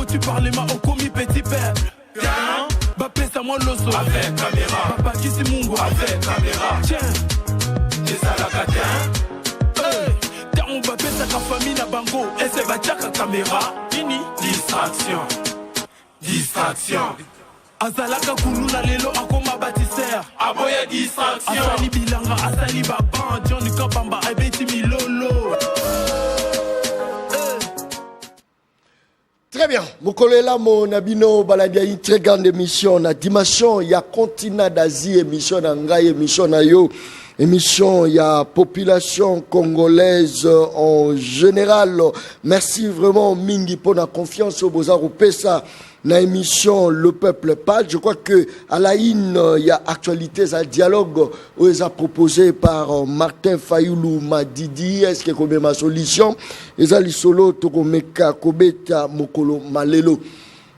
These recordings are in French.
tu parles ma au commis petit peuple. Tiens, pesa moi l'osso avec caméra. Papa qui c'est Mungo avec caméra. Tiens, des salakatins. Tiens, on va pesa ta famille na bango. Et c'est va tchaka caméra. Fini. Distraction. Azalaka kulula lelo akoma bâtisseur. Aboya distraction. Asali bilanga, asali baban. Johnny Kabamba, ebeti milolo. Très bien. Mokolela mon abino baladia une très grande émission na dimension ya continent d'Asie, émission na ngai, émission na yo, émission ya population congolaise en général. Merci vraiment mingi pour la confiance au Bozaro Pesa. Na émission Le Peuple Parle, je crois que à la une, il y a actualité, ça dialogue où ils a proposé par Martin Fayoulou Madidi, est-ce que comme ma solution, ils a solo Tokomeka Kobeta Mokolo Malelo.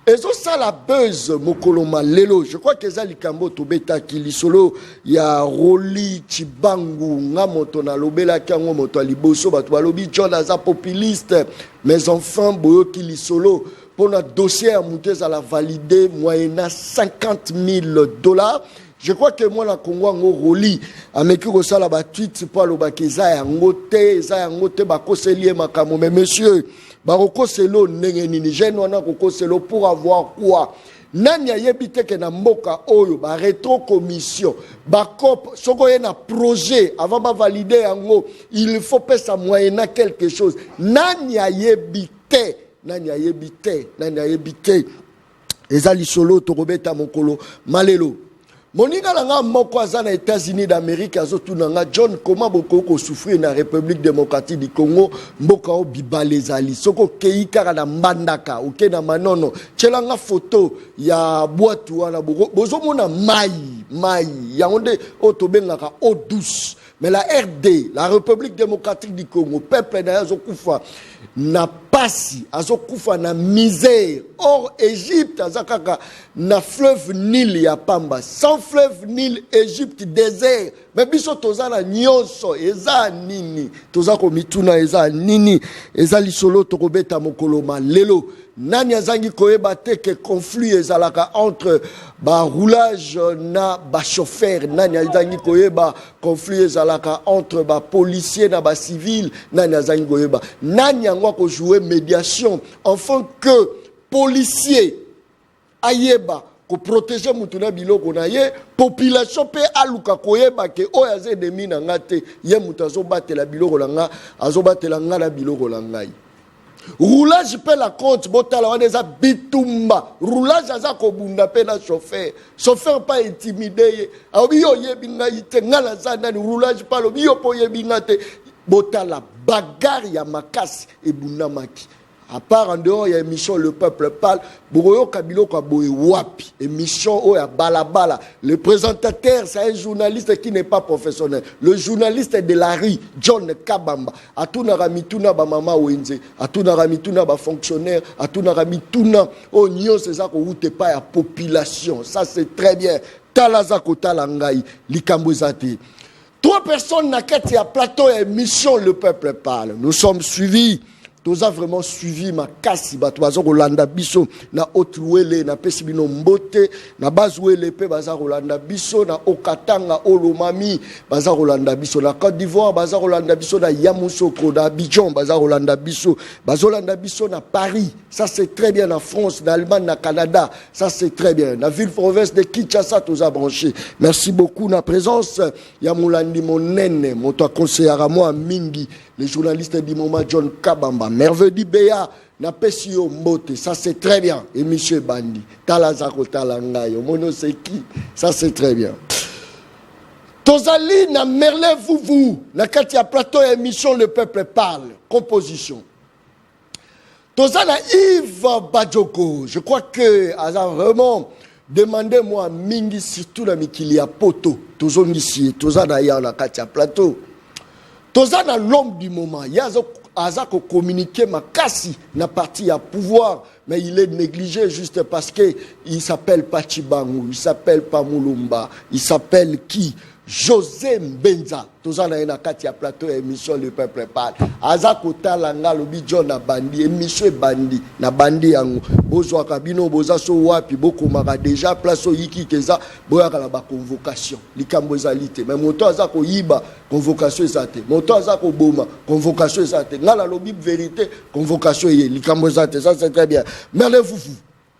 Et ça la buzz Mokolo Malelo, je crois que ça likambo Tobeta qui solo, il y a Roli Chibangu Ngamoto na lobela kango moto liboso bato balobi John aza populiste, mais enfin boyo qui solo. Pour notre dossier à monter à la valider moyennant $50,000. Je crois que moi, la Congo, on relie. À mes kurs, ça, la tweet, pour le bakeza, et en gote, bako lié ma camo. Mais monsieur, baroko selo, nengenini, gêne, on a roko selo pour avoir quoi? Nanya yebite ke na mboka oyo, ba rétro commission, ba cop, soko yena projet, avant ba valider yango, il faut payer ça moyennant quelque chose. Nanya yebite. Nani a yebite ezali solo torobeta mokolo malelo moninga langa moko aza na États-Unis d'Amérique azotuna nga John comment boko souffrir na République démocratique du Congo mboka o bibale ezali soko keika na mbandaka oke na manono tcelanga photo ya boatu wana bozomona mai ya onde otobengaka eau douce. Mais la RD, la République démocratique du Congo, peuple na Azokufa, na pasi, Azokufa na misère. Or, Égypte, Azakaka, na fleuve Nil ya Pamba. Sans fleuve Nil, Égypte, désert. Mais biso toza na nyonso, eza nini. Toza komituna, eza nini. Eza lisolo tokobeta mokolo malelo. Nani azangi koyeba te que conflit ezalaka entre ba roulage na ba chauffeur. Nani azangi koyeba conflit ezalaka entre ba policier na ba civil. Nani azangi koyeba. Nani angwa ko jouer médiation afin que policier ayeba ko protéger mutuna biloko na ye population pe aluka koyeba ke oyaze de mina ngate ye mutazo batela biloko langa azobatela ngala biloko langai. Roulage pe la compte botala wana eza bitumba roulage aza kobunda pe na chauffeur pas intimidé abi yo yebi ngai te ngala za nani roulage pa lo biyo po yebi ngate botala bagarre ya makasi ebundamaki. À part en dehors, il y a émission Le Peuple Parle. Boroyo Kabilo Kaboye Wapi. Émission Oya Balabala. Le présentateur, c'est un journaliste qui n'est pas professionnel. Le journaliste de la rue, John Kabamba. Atuna Ramituna ba mama Wenze. Atuna Ramituna ba fonctionnaire. Atuna Ramituna. Oh, nyo, c'est ça qu'on route pas à population. Ça, c'est très bien. Talazako Talangai. Likambozate. 3 personnes n'a qu'à à plateau et émission Le Peuple Parle. Nous sommes suivis. Nous avons vraiment suivi ma kasi batwazo Rolanda Biso na Otluele na Pesibino Mbote na Bazouele pe baza Rolanda Biso na Okatanga Olomami baza Rolanda Biso na Côte d'Ivoire baza Rolanda Biso na Yamoussoukro na Abidjan baza Rolanda Biso bazolanda Biso na Paris, ça c'est très bien, na France, na Allemagne, na Canada, ça c'est très bien, na ville province de Kinshasa tous a branché. Merci beaucoup na présence ya Moulandi Monene mon toi conseiller à moi Mingi, les journalistes du moment John Kabamba. Merveille Béa, na Pesio Mbote, ça c'est très bien. Et Michel Bandi, Talazako Talangayo, Mono Seki, ça c'est très bien. Tozali na Merlin Vouvou, na Katia Plateau émission Le Peuple Parle, composition. Tozana Yves Badjoko, je crois que a vraiment demandé moi mingi surtout la Mikilia Poto, Tozon ici, Tozana ya na Katia Plateau. Tozana l'homme du moment, Yazo Azako communiquer ma kasi na parti à pouvoir, mais il est négligé juste parce que il s'appelle Pachibangu, il s'appelle Pamulumba, il s'appelle qui? José Mbenza tozana na kati ya plateau émission Le Peuple Parle aza kotala nga lobi John na bandi émission bandi na bandi yango bozwa kabino boza so wapi bokomaka déjà place yiki keza boyaka na ba convocation likambo ezalite mais moto aza ko yiba convocation ezate moto aza ko boma convocation ezate nga la lobi vérité convocation ye likambo ezate ça c'est très bien merle fufu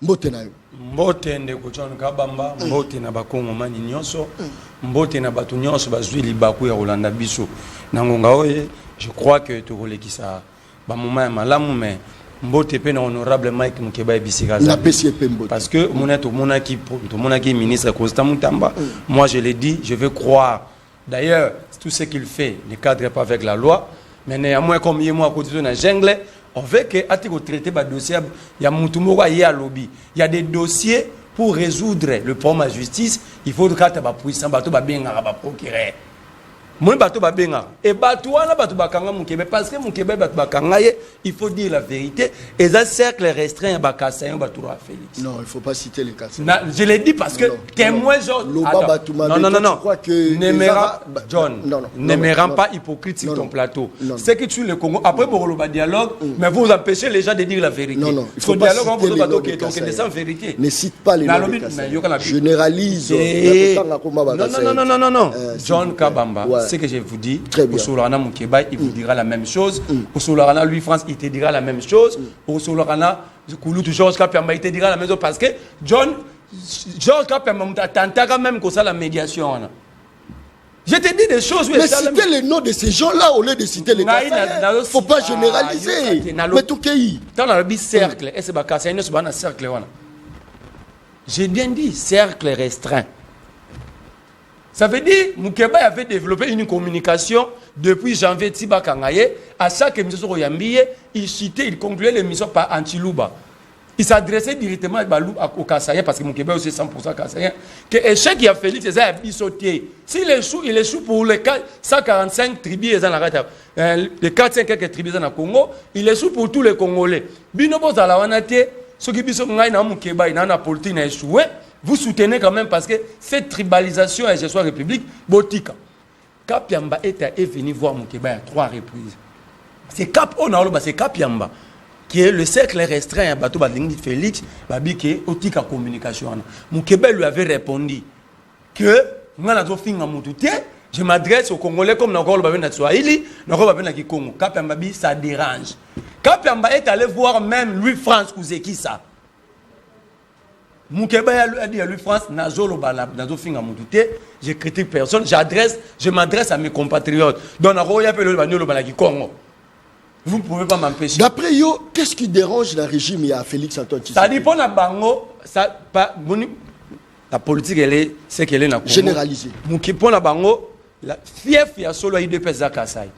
mbote na yo mbote ndeko John Kabamba mbote na bakongo mani nyonso mbote na batu nyonso bazwi libaku ya Rolanda biso na ngonga oye je crois que to kolekisa ba moment ya malamu mais mbote pe na honorable Mike Mukeba ebisika na pesi pe mbote parce que monaki ministre Constant Mutamba moi je l'ai dit je veux croire d'ailleurs tout ce qu'il fait ne cadre pas avec la loi mais néanmoins comme il est moi à côté de na jungle on veut que Atiko traiter des dossiers. Il y a Moutumoga, il y a lobby. Il y a des dossiers pour résoudre le problème de la justice. Il faut que tu aies puissant, tu aies un procureur. Mon bateau va bien. Et bateau là, bateau va kanga mon Québec parce que mon Québec bateau va kanga. Il faut dire la vérité. Et ça cercle restreint à Bakassaï, bateau à Félix. Non, il faut pas citer les cas. Je l'ai dit parce que témoin John. Non. John, ne me rends pas hypocrite sur ton plateau. C'est que tu le Congo. Après pour le dialogue, mais vous empêchez les gens de dire la vérité. Non, il faut dialogue on vous bateau qui est sans vérité. Ne cite pas les noms. Généralise. Non. John Kabamba. Ce que je vous dis, au Solana Moukeba, il vous dira la même chose. Au Solana Louis France, il te dira la même chose. Au Solana Kouloutou Georges Kapamba, il te dira la même chose. Parce que Georges Kapamba, t'entends même que ça la médiation. Je te dis des choses. Mais citer les noms de ces gens-là au lieu de citer les cas. Il ne faut pas généraliser. Mais tout pays. Dans le cercle, et c'est un cercle. J'ai bien dit cercle restreint. Ça veut dire que Moukeba avait développé une communication depuis janvier Tiba Kangaye. À chaque émission sur Yambiye, il citait, il concluait l'émission par Antilouba. Il s'adressait directement au Kassayen, parce que Moukeba est aussi 100% Kassayen. Que l'échec qui a fait, c'est ça, il sauté. S'il échoue, il échoue pour les 145 tribus, les 400 quelques tribus dans le Congo, il échoue pour tous les Congolais. Binobo Zalawanate, ceux qui sont dans Moukeba, dans la politique, ils ont échoué. Vous soutenez quand même parce que cette tribalisation et gestion république, Botika. Kapiamba est venu voir Moukeba à 3 reprises. C'est Kapiamba qui est le cercle restreint à Bateau Badingi Félix, Babike, Otika Communication. Moukeba lui avait répondu que je m'adresse aux Congolais comme Nakolo Babena Swahili, Nakolo Babena Kikongo. Kapiamba, ça dérange. Kapiamba est allé voir même Louis France Kouzekisa. Moukeba a dit à lui France, je critique personne, je m'adresse à mes compatriotes. Donc, vous ne pouvez pas m'empêcher. D'après yo, qu'est-ce qui dérange le régime à Félix Antoine Tshisekedi? Ça dépend de Bango, la politique, elle est ce qu'elle est. Généralisée. Moukeba Bango, la fief, il y a solo IDPS Zakasai.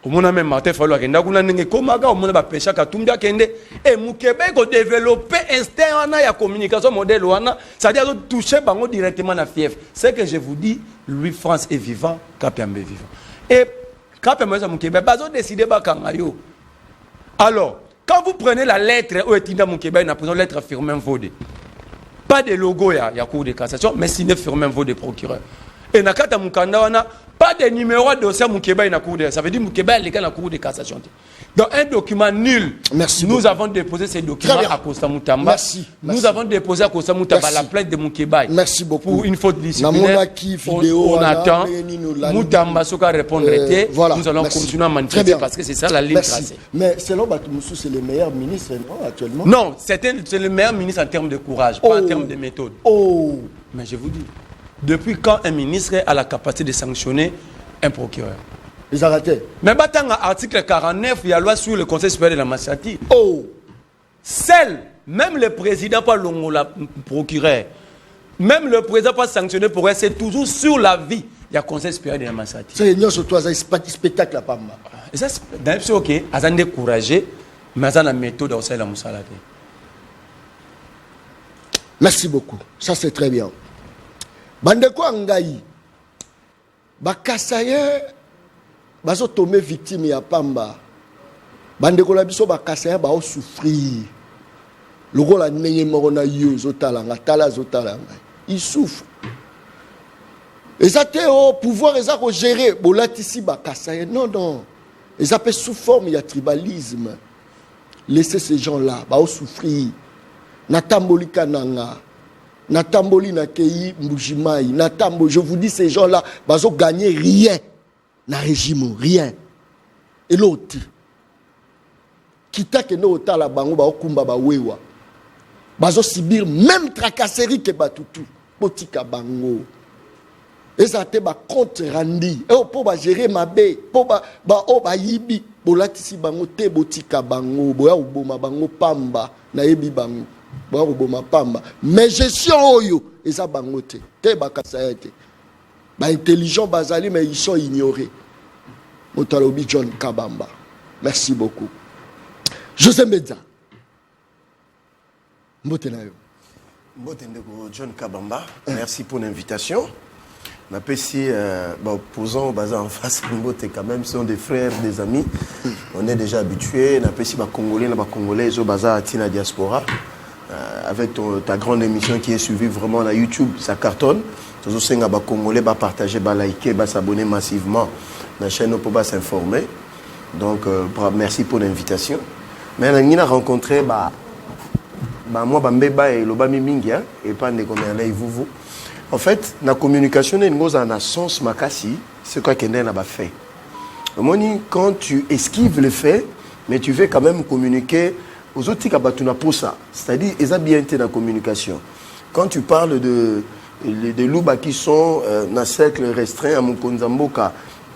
Au monde même Martin Fallou akenda kuna ndenge komaka au monde ba pesha katumbi akende et Moukeba ko développer instinct wana ya communication modèle wana c'est-à-dire toucher bango directement na fief. C'est que je vous dis, Louis France est vivant, Kapiamba est vivant. Et Kapiamba ça Moukeba bazo décider ba kangayo. Alors, quand vous prenez la lettre où est Moukeba une lettre Firmin Vodé. Pas de logo ya cour de cassation mais signé Firmin Vodé procureur. Et nakata mukanda wana pas de numéro de dossier Moukeba na cour de, ça veut dire Moukeba est la cour de cassation. Donc un document nul. Merci. Nous avons déposé ces documents à Constant Mutamba. Merci. Nous avons déposé à Constant Mutamba la plainte de Moukeba. Merci beaucoup. Pour une faute disciplinaire. On attend. Mutamba Soka répondre. Voilà. Nous allons continuer à manifester parce que c'est ça la ligne tracée. Mais selon Batumoussou, c'est le meilleur ministre actuellement. Non, c'est le meilleur ministre en termes de courage, pas en termes de méthode. Mais je vous dis. Depuis quand un ministre a la capacité de sanctionner un procureur? Ils ont raté. Mais dans l'article 49, il y a la loi sur le Conseil supérieur de la magistrature. Seul, même le président pas le procureur, même le président pas sanctionné pour elle, c'est toujours sur la vie. Il y a le Conseil supérieur de la magistrature. C'est une surtout un spectacle à Pamba. Et ça, c'est ok. Ils ont découragé, mais ils ont la méthode au sein de la Moussalade. Merci beaucoup. Ça, c'est très bien. Bandeko Angaï, Bakasaye, bazo tomber victime ya Pamba. Bandeko la biso Bakasaye ba souffrir. Logo la nenge morona yo zotalanga, tala zotalanga. Il souffre. Et ça au pouvoir ils ont gérer bolatisi bakasa non non. Ils appellent sous forme il y a tribalisme. Laissez ces gens-là ba souffrir. Natamboli kananga. Natamboli nakei mbujimai. Natambo je vous dis ces gens-là bazo gagner rien na régime rien. Et l'autre kita ke no otala bango ba okumba ba wewa. Bazo subir même tracasserie que batutu botika bango. Et ça te ba compte rendu et pour ba gérer ma bé pour ba o ba yibi bolatisi bango te botika bango boya uboma bango pamba na yebi bango boya uboma pamba mais gestion oyo eza bango te ba kasaete ba intelligent bazali mais ils sont ignorés. Motalobi John Kabamba, merci beaucoup. José Medza Mbotenayo John Kabamba, merci pour l'invitation. On appelle ici, opposants basés en face, quand même, sont des frères, des amis. On est déjà habitués. On appelle ici, Congolais, ils sont basés à Tina Diaspora. Avec ta grande émission qui est suivie vraiment à YouTube, ça cartonne. Tous les Congolais vont partager, liker, s'abonner massivement à la chaîne pour s'informer. Donc, merci pour l'invitation. Mais on a rencontré, moi, Bambeba et Lobami Mingia, et pas de Gomerlei Vuvu. En fait, la communication est un sens makasi, c'est quoi qu'on a fait. Quand tu esquives les faits, mais tu veux quand même communiquer aux autres qui pour ça. C'est-à-dire, ils ont bien été dans la communication. Quand tu parles de loups qui sont dans un cercle restreint à Mukonzamboka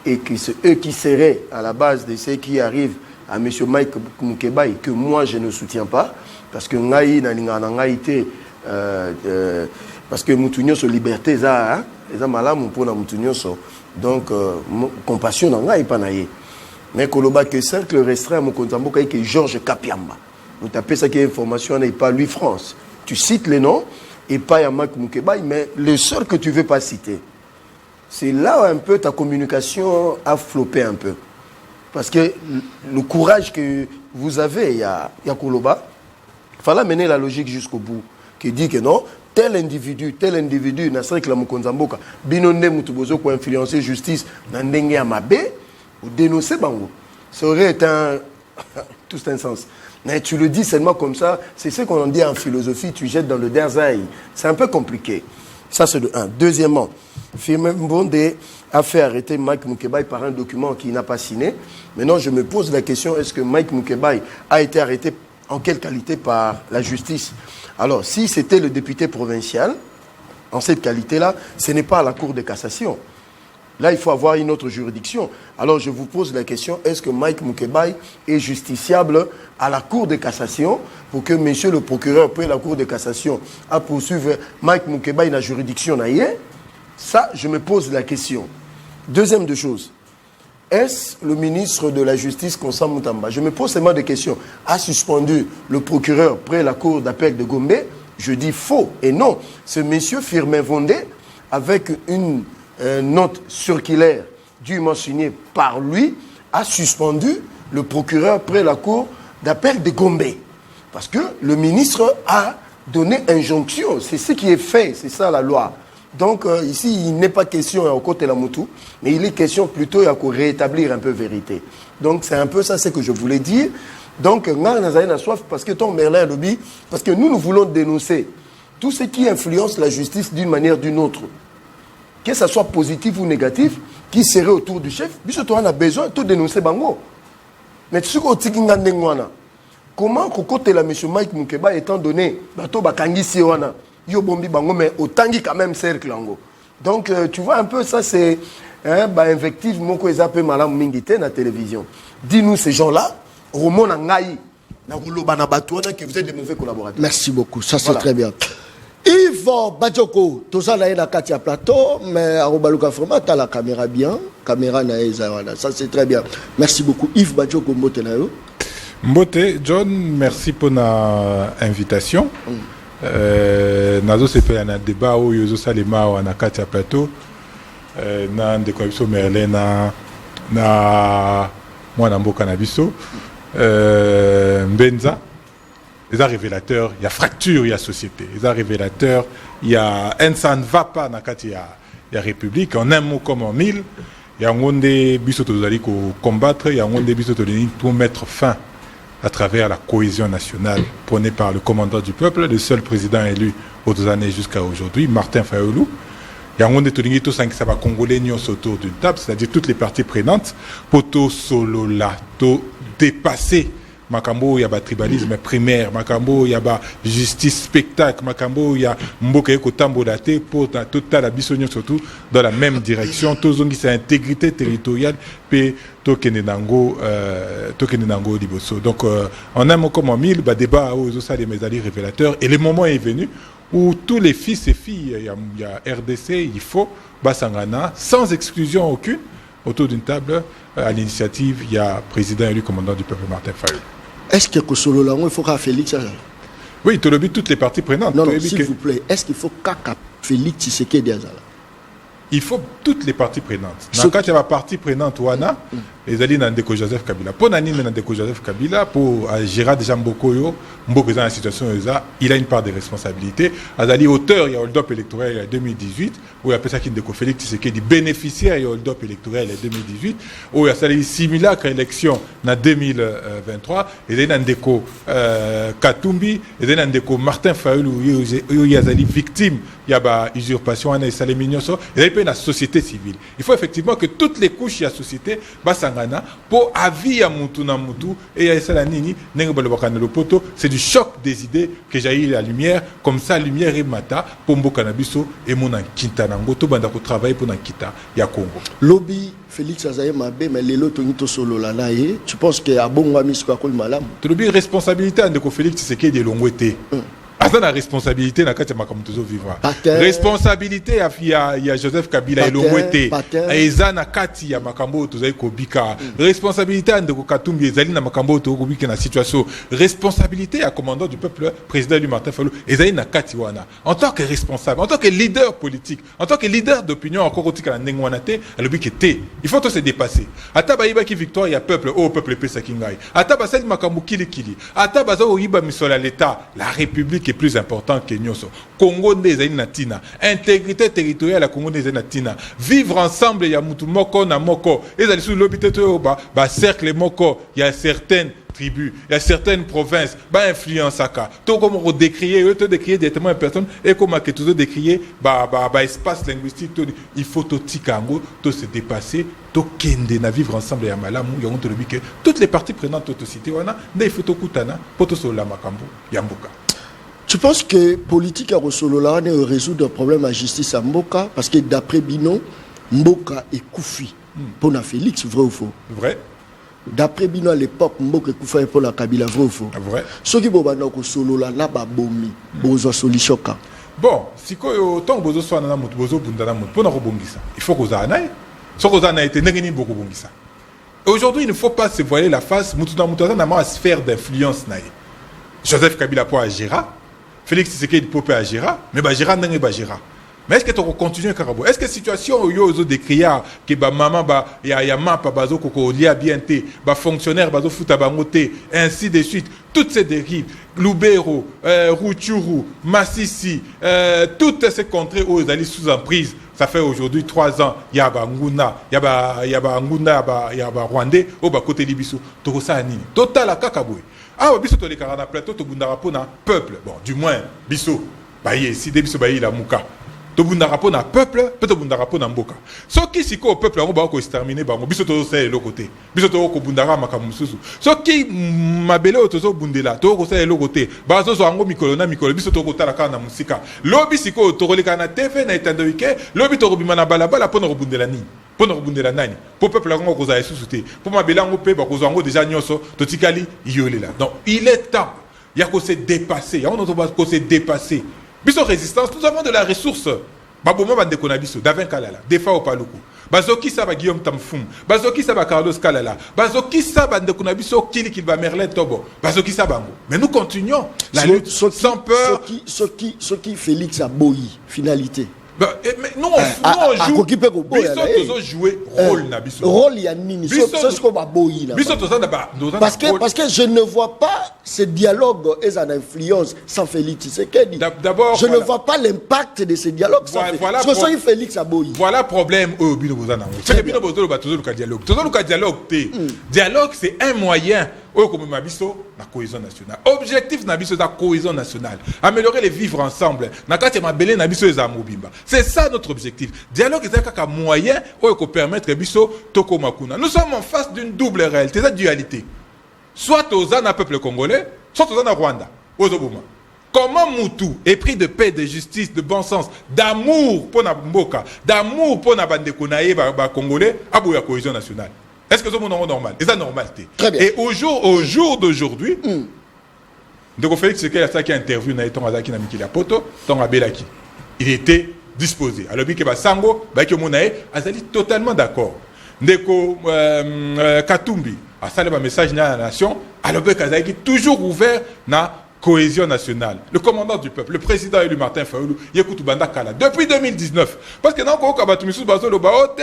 et que c'est eux qui seraient à la base de ceux qui arrivent à M. Mike Mukebai, que moi je ne soutiens pas, parce que Ngaï n'a été. Parce que Moutounio sur liberté, ça malam pour la Moutounio donc compassion n'a pas naïe. Mais Koloba que cercle restreint à Mukonzamboka que Georges Kapiamba. Vous tapez ça qui est information et pas lui France. Tu cites les noms et pas Yamak Mukebai, mais le seul que tu veux pas citer. C'est là où un peu ta communication a floppé un peu. Parce que le courage que vous avez, il y a Koloba, il fallait mener la logique jusqu'au bout. Qui dit que non, tel individu, n'a pas que la Mukonzamboka, binonne mutubozo pour influencer justice, n'a ndenge amabe, ou dénoncer bango. Ça aurait été tout un sens. Mais tu le dis seulement comme ça, c'est ce qu'on dit en philosophie, tu jettes dans le derzaï. C'est un peu compliqué. Ça, c'est de un. Deuxièmement, Firmin Mbonde a fait arrêter Mike Mukebai par un document qu'il n'a pas signé. Maintenant, je me pose la question, est-ce que Mike Mukebai a été arrêté en quelle qualité par la justice? Alors, si c'était le député provincial, en cette qualité-là, ce n'est pas à la Cour de cassation. Là, il faut avoir une autre juridiction. Alors, je vous pose la question, est-ce que Mike Mukebai est justiciable à la Cour de cassation pour que monsieur le procureur, après la Cour de cassation, a poursuivi Mike Mukebai dans la juridiction? Ça, je me pose la question. Deuxième de choses, est-ce le ministre de la Justice, Constant Moutamba, je me pose seulement des questions, a suspendu le procureur près la cour d'appel de Gombe? Je dis faux et non. Ce monsieur Firmin Vondé, avec une note circulaire dûment signée par lui, a suspendu le procureur près la cour d'appel de Gombe. Parce que le ministre a donné injonction. C'est ce qui est fait, c'est ça la loi. Donc ici, il n'est pas question au côté de la Moutou, mais il est question plutôt de rétablir un peu vérité. Donc c'est un peu ça ce que je voulais dire. Donc, parce que ton Merlin lobby, parce que nous voulons dénoncer tout ce qui influence la justice d'une manière ou d'une autre. Que ce soit positif ou négatif, qui serait autour du chef, puisque on a besoin de dénoncer Bango. Mais tu sais comment côté la M. Mike Mukeba, étant donné, bateau bakangi si wana, yo bombi bango, mais autangi quand même cercle ango. Donc tu vois un peu ça, c'est invective, mon ko ezapé malam mingité na télévision. Dis-nous ces gens-là, Roman Nangaï, na Roulobana Batouana, que vous êtes des mauvais collaborateurs. Merci beaucoup, ça c'est très bien. Yves Badjoko, tout ça là, il y a Katia Plateau, mais à Robaluka Format, tu as la caméra bien, caméra naïza, voilà, ça c'est très bien. Merci beaucoup. Yves Badjoko, Mbote Nayo. Mbote, John, merci pour l'invitation. Nazo se fait un débat où Yozo Salema ou na Katia Plateau, na Ndekobiso Merlin, na moi na Mboka Nabiso, Mbenza. Les révélateurs, il y a fracture, il y a société. Les révélateurs, il y a un ça ne va pas dans il la République. En un mot comme en mille, il y a un monde biso tozali ko combattre, il y a un monde biso tozali pour mettre fin à travers la cohésion nationale prônée par le commandant du peuple, le seul président élu aux années jusqu'à aujourd'hui, Martin Fayulu. Il y a un monde tolingi tout ça qui va congolais autour d'une table, c'est-à-dire toutes les parties prenantes, pour tout solo là, tout dépasser. Makambo, il y a tribalisme primaire, Makambo, il y a justice spectacle, Makambo, il y a mboka eko tambolate pour toute la bisogno surtout dans la même direction. Tozongi c'est intégrité territoriale pe tokenenango liboso. Donc en un mot comme en mille, débat aux ça des médailles révélateurs et le moment est venu où tous les fils et filles, il y a RDC, il faut Basangana sans exclusion aucune autour d'une table à l'initiative, il y a président élu commandant du peuple Martin Fayulu. Est-ce que Kosolo Lango, il faut qu'à Félix Tshisekedi? Oui, tu le dis toutes les parties prenantes. Non, s'il vous plaît, est-ce qu'il faut qu'à Félix Tshisekedi Azala? Il faut toutes les parties prenantes. Dans le cas de la partie prenante, Wana, les alliés Nandeko Joseph Kabila. Pour Nanine Nandeko Joseph Kabila, pour Gérard Jambokoyo, Mboko dans la situation, il a une part de responsabilité. Azali auteur, il y a hold-up électoral en 2018, où il y a ça qui Ndeko Félix Tshisekedi bénéficiaire, il y a hold-up électoral en 2018, où il y a ça simulacre élection en 2023, et il y a Ndeko Katumbi, et il y a Ndeko Martin Fayulu, où il y a victime, il y a usurpation, il y a la société civile. Il faut effectivement que toutes les couches de la société basangana pour avis à mutu na mutu et à ça nini c'est du choc des idées que j'ai la lumière comme ça lumière et mata pour mbokanabiso et mon kinta nango to banda ko travailler pour nankita ya Congo. Lobby Félix Azaye Mabé mais les loto nito solo la naé tu penses que a bon ami quoi kol malam. Tu lobby responsabilité de ko Félix c'est que de longwete. Asa la responsabilité na kati makamutuzo vivra. Responsabilité il y a Joseph Kabila et Longwete. Eza na kati ya makambo tozai kobika. Responsabilité de Katumbi ezali na makambo to kobika na situation. Responsabilité à commandant du peuple président du Martin Fayulu ezali na kati wana. En tant que responsable, en tant que leader politique, en tant que leader d'opinion encore otika na ndenge wana te, alobi ke te. Il faut to se dépasser. Ata ba yiba ki victoire ya peuple, oh peuple pesa kingai. Ata ba sali makambo kili. Ata ba zo yiba misola l'état, la République est plus important que Nyoso. Congo des natina. Intégrité territoriale à Congo des natina. Vivre ensemble, il y a mutu moko na moko. Et dans le l'hôpital cercle moko, il y a certaines tribus, il y a certaines provinces, influence à cas. Tout comme on décrier, directement une personne, et comme que tout décrier, espace linguistique, il faut tout tikango, tout se dépasser, tout kende na vivre ensemble et à malamu, il y a honte que toutes les parties prenantes tout cité, il faut tout kutana, pour tout sur la makambo, yambuka. Tu penses que politique à Rosolola ne résoudre le problème à justice à Mboka parce que d'après Bino, Mboka est Koufi pour la Félix, vrai ou faux? Vrai. D'après Bino à l'époque, Mboka est Koufi pour la Kabila, vrai ou faux? Vrai. Ce qui est Rosolola, là, bomi, bozo solution. Bon, si autant bozo soit na mutu bozo bundana mutu pour na robongisa. Il faut que ça anaye. Ce que ça anaye te n'engeni beaucoup bongisa. Aujourd'hui, il ne faut pas se voiler la face. Mutu na mutu na ma sphère d'influence naye. Joseph Kabila pour Agera. Félix Tshisekedi popé à Gérard, mais Gérard n'est pas Gérard. Mais est-ce que tu continues Karabo? Est-ce que la situation où il y a des crières, que maman, il y a map, il y a bien été, fonctionnaire, foot à bangoté, ainsi de suite, toutes ces dérives, Lubero, Rutshuru, Massissi, toutes ces contrées où ils allaient sous emprise, ça fait aujourd'hui 3 ans, il y a Nguna, il y a Rwandais, au côté Libiso, Tokosa Nini, total à Kakaboué. Ah, biso to les carana plateau to bundara pona peuple. Bon, du moins biso baye si de biso baye la muka. To bundara pona peuple, peut to bundara pona mboka. So ki siko peuple on ba ko exterminer bango biso to c'est le côté. Biso to ko bundara makamususu. So ki mabele to zo bundela to ko c'est le côté. Ba zo ango mikolo biso to ko tala kana musika. Lobi siko to koleka na TV na etando wike, lobi to robima na balabala pona robundela ni. Pour nous rebondir nani pour peuple là qu'on a sous-souté pour ma belango pe ba kozango déjà nyoso to tikali yolé là donc il est temps il y a qu'on s'est dépassé on doit qu'on s'est dépassé biso résistance nous avons de la ressource ba boma bande konabiso Davin Kalala defa au paluku bazoki sa ba Guillaume Tamfum bazoki sa ba Carlos Kalala bazoki sa bande konabiso kili va Merlin Tobo bazoki sa bango mais nous continuons la lutte sans peur ce qui Félix Aboyi finalité Mais non, on joue. Biso jouer rôle na biso. Rôle ya nini? C'est ce qu'on va boyer là. Parce que je ne vois pas ce dialogue et son influence sans Félix Tshisekedi. D'abord, je ne vois pas l'impact de ce dialogue sans Félix. Parce que sans Félix Aboyi. Voilà problème au bino bozana. C'est bino bozolo ba toujours le dialogue. Toujours le dialogue té. Dialogue c'est un moyen au comme mabiso la cohésion nationale. Objectif na biso la cohésion nationale. Améliorer les vivre ensemble. Na kati mabele na biso eza mobimba. C'est ça notre objectif. Dialogue est un moyen pour permettre biso toko makuna. Nous sommes en face d'une double réalité, cette dualité. Soit aux un peuple congolais, soit aux un Rwanda. Comment Moutou, épris de paix, de justice, de bon sens, d'amour pour Mboka, d'amour pour Nabandekonaye, Congolais, à la cohésion nationale. Est-ce que c'est normal? C'est ça normalité. Et au jour d'aujourd'hui, donc Félix Tshisekedi qui a interviewé Naïton Azaki na Mikili Poto, Ton Abelaki. Il était disposé. Alors, Bike Sango, Bike Monae, Azali totalement d'accord. Ndeko Katumbi a salé un message dans la nation. Alors, Bike Azaki toujours ouvert na cohésion nationale. Le commandant du peuple, le président élu Martin Fayoulou, Yekoutou Banda Kala, depuis 2019. Parce que dans le Kabatumisu Bazolo Baote,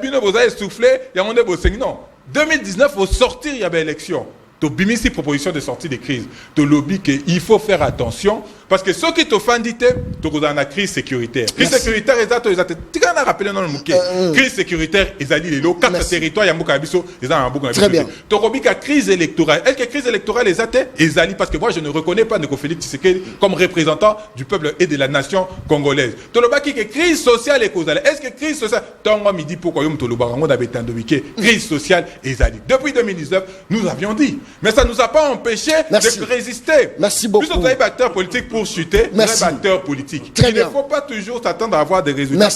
Bino Boza est soufflé, il y a un débossing. Non. 2019, au sortir, il y avait élection. Tu as proposition de sortie de crise. Tu as lobby qu'il faut faire attention. Parce que ceux qui t'ont fait tu as dans la crise sécuritaire. Crise sécuritaire, tu as rappelé dans le mouquet. Crise sécuritaire, ils ont dit les lots, 4 territoires, il y a un biso, ils ont un bouc. Très bien. Tu as dit que crise électorale. Est-ce que la crise électorale, ils ont dit parce que moi, je ne reconnais pas Ndeko Félix Tshisekedi comme représentant du peuple et de la nation congolaise. Tu as dit que crise sociale est causale. Est-ce que crise sociale, tu as dit pourquoi on a dit crise sociale, ils ont dit. Depuis 2019, nous avions dit. Mais ça ne nous a pas empêché de résister. Merci beaucoup. Plus on est acteur politique pour chuter, on est acteur politique. Il ne faut pas toujours s'attendre à avoir des résultats.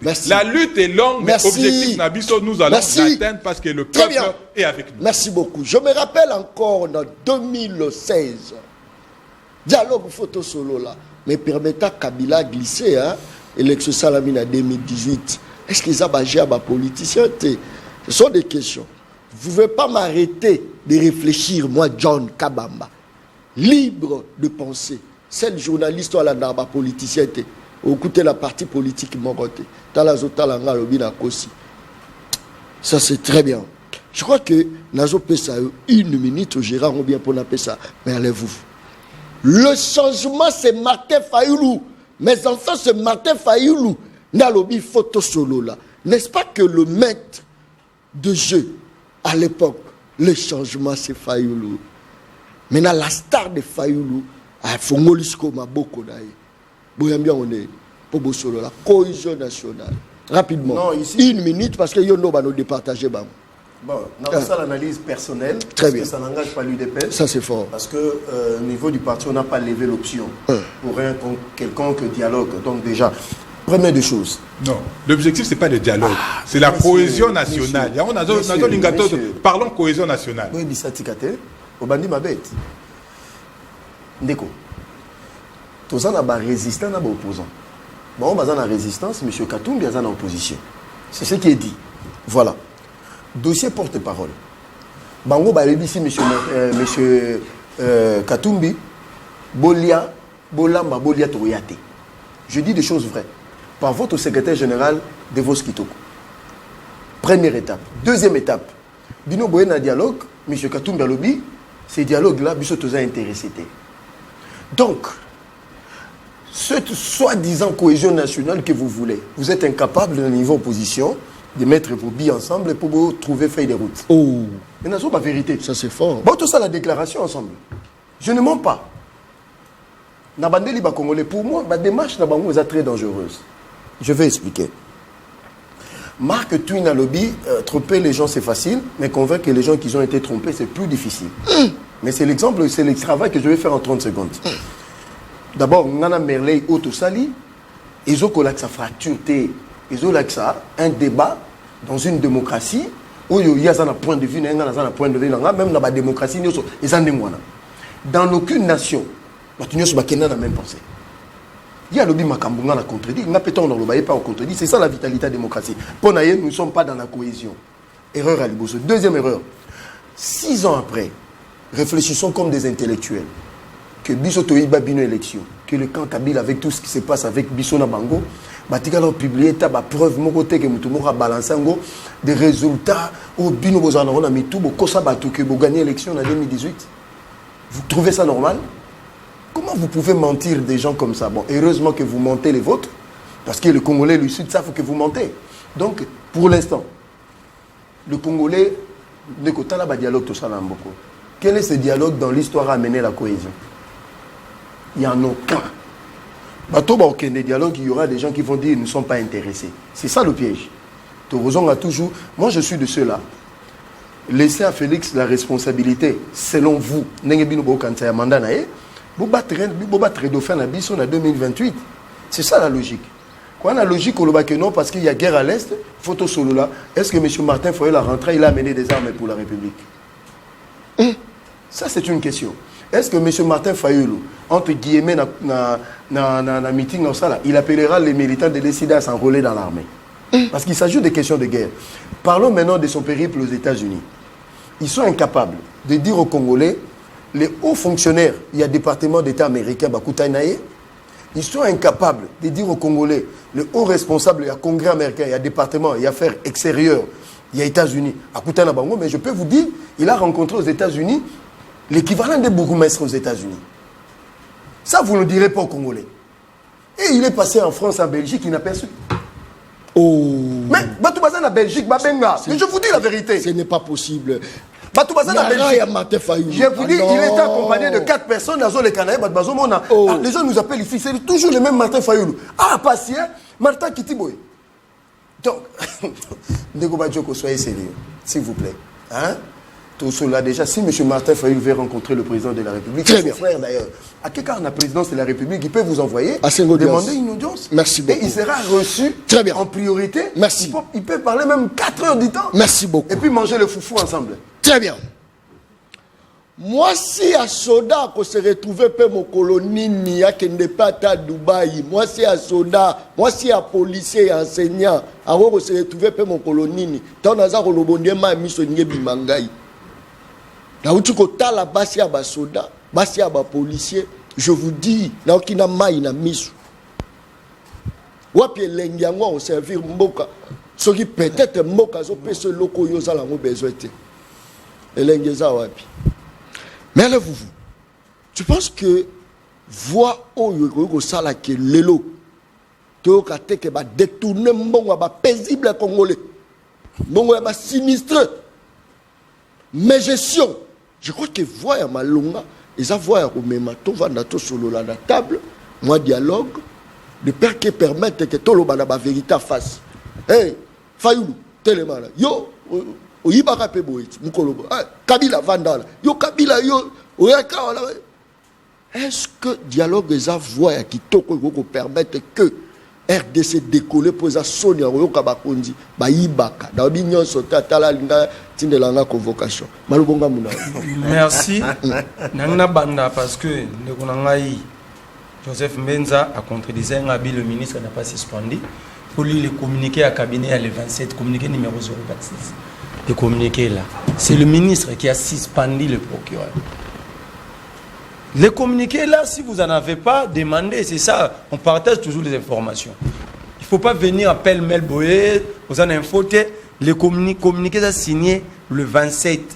Merci. La lutte est longue, mais l'objectif Nabiso, nous allons l'atteindre parce que le peuple est avec nous. Merci beaucoup. Je me rappelle encore en 2016, dialogue photo solo là, mais permettant Kabila glisser, élection Salamine en 2018. Est-ce qu'ils ont bagé à ma politicien? Ce sont des questions. Vous ne pouvez pas m'arrêter de réfléchir, moi, John Kabamba, libre de penser. C'est le journaliste ou la narba politicien. Écoutez la partie politique, mon côté. Ça, c'est très bien. Je crois que Nazo Pessa, 1 minute au gérant ou bien pour ça. Mais allez-vous. Le changement, c'est Martin Fayoulou. Mes enfants, c'est Martin Fayoulou. Nalobi photo solo là. N'est-ce pas que le maître de jeu, à l'époque, le changement, c'est Fayoulou. Maintenant, la star de Fayoulou, à Fongolisco Maboko d'ailleurs. Boyambia, on est pour Bossolo, la cohésion nationale. Rapidement. Non, ici, 1 minute parce que Yono va nous départager. Bon, dans ça, l'analyse personnelle, très bien. Que ça n'engage pas l'UDPS. Ça, c'est fort. Parce que au niveau du parti, on n'a pas levé l'option pour un quelconque dialogue. Donc, déjà. Première des choses. Non, l'objectif, ce n'est pas le dialogue, c'est la cohésion nationale. Parlons cohésion nationale. Oui, Bissatikate, Obandi Mabet. Ndeko. Tous ça, on a résistant, on a opposant. Bon, on a résistance, M. Katumbi est en opposition. C'est ce qui est dit. Voilà. Dossier porte-parole. Bango Barebi, ici, M. Katumbi, Bolia, Bolamba, Bolia Toyate. Je dis des choses vraies. Par votre secrétaire général de Vos Kitoko. Première étape. Deuxième étape. Bino Boye na dialogue, M. Katumbi Alobi, ces dialogues-là, Biso Toza intéressé. Donc, cette soi-disant cohésion nationale que vous voulez, vous êtes incapable, au niveau opposition, de mettre vos billes ensemble pour vous trouver feuille de route. Oh. Mais c'est pas vérité. Ça, c'est fort. Bon, tout ça, la déclaration ensemble. Je ne mens pas. Nabandeli Congolais, pour moi, la démarche Nabango est très dangereuse. Je vais expliquer. Marc Twin Alobi, tromper les gens c'est facile, mais convaincre les gens qui ont été trompés c'est plus difficile. Mais c'est l'exemple, c'est le travail que je vais faire en 30 secondes. D'abord, Nana Merley Otosali, ils ont sa fracture, ils ont un débat dans une démocratie où il y a un point de vue, même dans la démocratie, ils ont des moyens. Dans aucune nation, il y a la même pensée. Il y a le Bimakambunga la contredit, il n'y a pas de contredit, c'est ça la vitalité de la démocratie. Pour nous, nous ne sommes pas dans la cohésion. Erreur à Liboso. Deuxième erreur. 6 ans après, réfléchissons comme des intellectuels que Biso Toïba Bino élection. que le camp Kabila, avec tout ce qui se passe avec Bissona Bango, Batikalo publié ta preuve mon côté que Moutoumora balançango des résultats au bino bozana on a mis tout kosa batu que vous gagnez l'élection en 2018. Vous trouvez ça normal? Comment vous pouvez mentir des gens comme ça? Bon, heureusement que vous mentez les vôtres, parce que le Congolais, le Sud, savent que vous mentez. Donc, pour l'instant, le Congolais, dialogue tout ça beaucoup. Quel est ce dialogue dans l'histoire à amener la cohésion? Il n'y en a aucun. Des dialogues, il y aura des gens qui vont dire qu'ils ne sont pas intéressés. C'est ça le piège. A toujours, moi je suis de ceux-là. Laissez à Félix la responsabilité, selon vous. Vous battrez dauphin à Bisson en 2028. C'est ça la logique. Quand la logique, on le bat que non, parce qu'il y a guerre à l'Est, photo solo là, est-ce que M. Martin Fayulu, la rentrée, il a amené des armes pour la République? Ça, c'est une question. Est-ce que M. Martin Fayulu, entre guillemets, dans meeting, il appellera les militants de décider à s'enrôler dans l'armée? Parce qu'il s'agit de questions de guerre. Parlons maintenant de son périple aux États-Unis. Ils sont incapables de dire aux Congolais, les hauts fonctionnaires, il y a département d'État américain, Bakutainaye, ils sont incapables de dire aux Congolais, les hauts responsables, il y a Congrès américain, il y a département, il y a affaires extérieures, il y a États-Unis, Akutana Bango, mais je peux vous dire, il a rencontré aux États-Unis l'équivalent des bourgmestres aux États-Unis. Ça, vous ne le direz pas aux Congolais. Et il est passé en France, en Belgique, il n'a personne. Oh. Mais Batoubaza en Belgique, Babenga. Mais je vous dis la vérité. Ce n'est pas possible. Batoubaza en Belgique. Je vous dis, il était accompagné de 4 personnes dans les Canaïbes. Les gens nous appellent ici, c'est toujours le même Martin Fayulu. Ah, patient, Martin Kitiboy. Donc, Ndeko Badjoko, soyez sérieux, s'il vous plaît. Hein? Tout cela déjà, si M. Martin Fayulu veut rencontrer le président de la République, très bien, frère d'ailleurs, à quel cas la présidence de la République, il peut vous envoyer demander une audience. Merci beaucoup. Et il sera reçu très bien en priorité. Merci. Il peut parler même 4 heures du temps. Merci beaucoup. Et puis manger le foufou ensemble. Très bien. Moi, si à Soda, qu'on se retrouvait peu mon colonie, qui n'est pas à Dubaï, moi, si à Soda, moi, si à policier et enseignant, alors qu'on se retrouvait peu mon colonie, tant qu'on a un ma mis au Mangaï. Là où tu as la base à soda, base à policier, je vous dis, là où il y a une mise. Ou bien les gens ont servi Mboka. Ce qui peut-être Mboka, ils ont ce loco, ils ont besoin. Et les gens ont mais allez-vous, tu penses que voix au Sala qui est l'élo, tu as détourné Mbongo, paisible Congolais, Mbongo est sinistre, mais gestion. Je crois que voix à Malonga, ils ont voix à Romemato, Vandato solo la table, moi dialogue, de père qui permettent que tout le monde ait la vérité face. Hey, Fayulu, tellement là, yo. Oyibaka pe boiti mukolobo Kabila vandala yo Kabila yo oyaka wala. Est-ce que dialogue eza voix qui toko ko permettre que RDC décoller pour za sonia oyoka bakonzi bayibaka da binyon sota tala linga tindelanga convocation malubonga muna. Merci nangna banda parce que ndeko nangai Joseph Mbenza a contredisé ngabi le ministre n'a pas suspendu pour lui le communiqué à cabinet à le 27 communiqué numéro 026. De communiquer là. C'est le ministre qui a suspendu le procureur. Les communiqués là, si vous n'en avez pas, demandez. C'est ça, on partage toujours les informations. Il ne faut pas venir à pêle-mêle boyer, vous en infoter. Les communiqués sont signés le 27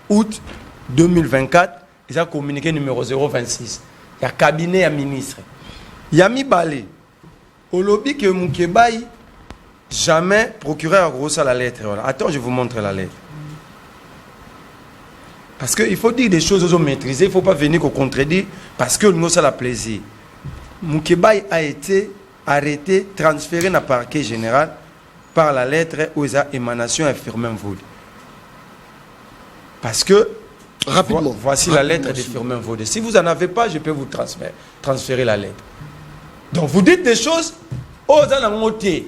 août 2024. Ils ont communiqué numéro 026. Il y a cabinet à ministre. Il y a mis balé. Au lobby que Moukébaï, jamais procureur a reçu la lettre. Voilà. Attends, je vous montre la lettre. Parce qu'il faut dire des choses aux hommes maîtrisés. Il ne faut pas venir au contredire parce que nous, ça la plaisir. Moukébaï a été arrêté, transféré dans le parquet général par la lettre aux émanations infirmières Vaud. Parce que, rapidement, voici la lettre de Firmin Vaud. Si vous n'en avez pas, je peux vous transférer la lettre. Donc vous dites des choses aux alentours.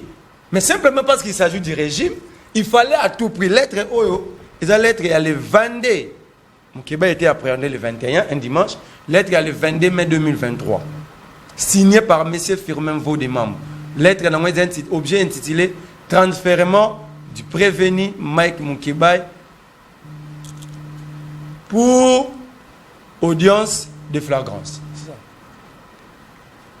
Mais simplement parce qu'il s'agit du régime, il fallait à tout prix lettre Oyo. Et la lettre, il y a le 22. Moukéba a été appréhendé le 21, un dimanche. Lettre, il y a le 22 mai 2023. Signé par M. Firmin Vaud des membres. Lettre, il y a un objet intitulé Transfèrement du prévenu Mike Moukéba pour audience de flagrance.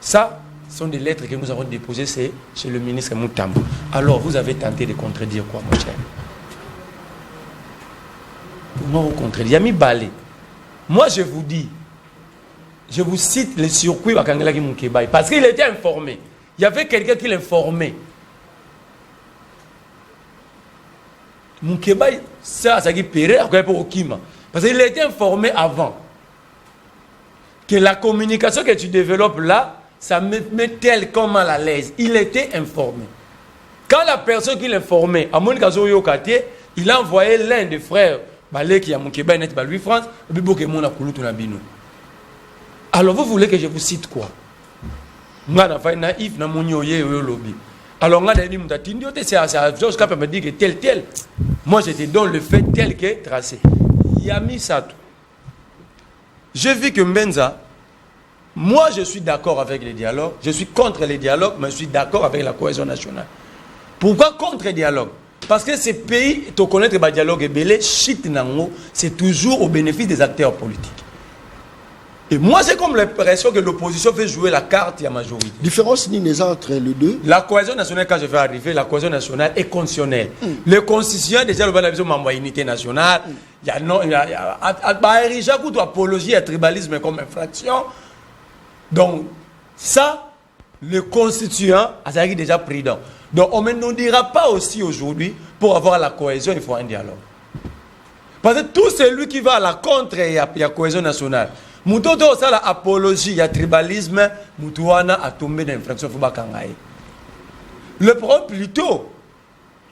Ça, ce sont des lettres que nous avons déposées chez le ministre Moutambo. Alors, vous avez tenté de contredire quoi, mon cher? Moi, vous contredire. Yami Balé. Moi, je vous dis, je vous cite le circuit de Kangelaki Moukebaï, parce qu'il était informé. Il y avait quelqu'un qui l'informait. Moukebaï, ça qui pérait pour Okima. Parce qu'il était informé avant que la communication que tu développes là, ça me met tel comme mal à l'aise. Il était informé. Quand la personne qui l'informait, à Monika Zoyo Kate, il a envoyé l'un des frères, Balé qui a Moukebaï, net Balui France, alors vous voulez que je vous cite quoi? Moi, je suis naïf, je suis lobby. Alors, c'est à Georges Kappa me dit que tel. Moi, je te donne le fait tel que tracé. Yami Satou. J'ai vu que Mbenza, moi, je suis d'accord avec les dialogues. Je suis contre les dialogues, mais je suis d'accord avec la cohésion nationale. Pourquoi contre les dialogues? Parce que ces pays, tu connais le dialogue et belé, c'est toujours au bénéfice des acteurs politiques. Et moi, j'ai comme l'impression que l'opposition fait jouer la carte de la majorité. Différence ni entre les deux. La cohésion nationale, quand je vais arriver, la cohésion nationale est constitutionnelle. Le constitutionnel, déjà, le valable de unité nationale. Il y a non, il y a apologie à tribalisme comme infraction. Donc, ça, le constituant a déjà pris dans. Donc, on ne nous dira pas aussi aujourd'hui, pour avoir la cohésion, il faut un dialogue. Parce que tout celui qui va à la contre, il y a cohésion nationale. Moutoto, ça, la apologie, il y a tribalisme, Moutouana a tombé dans l'infraction. Le problème plutôt,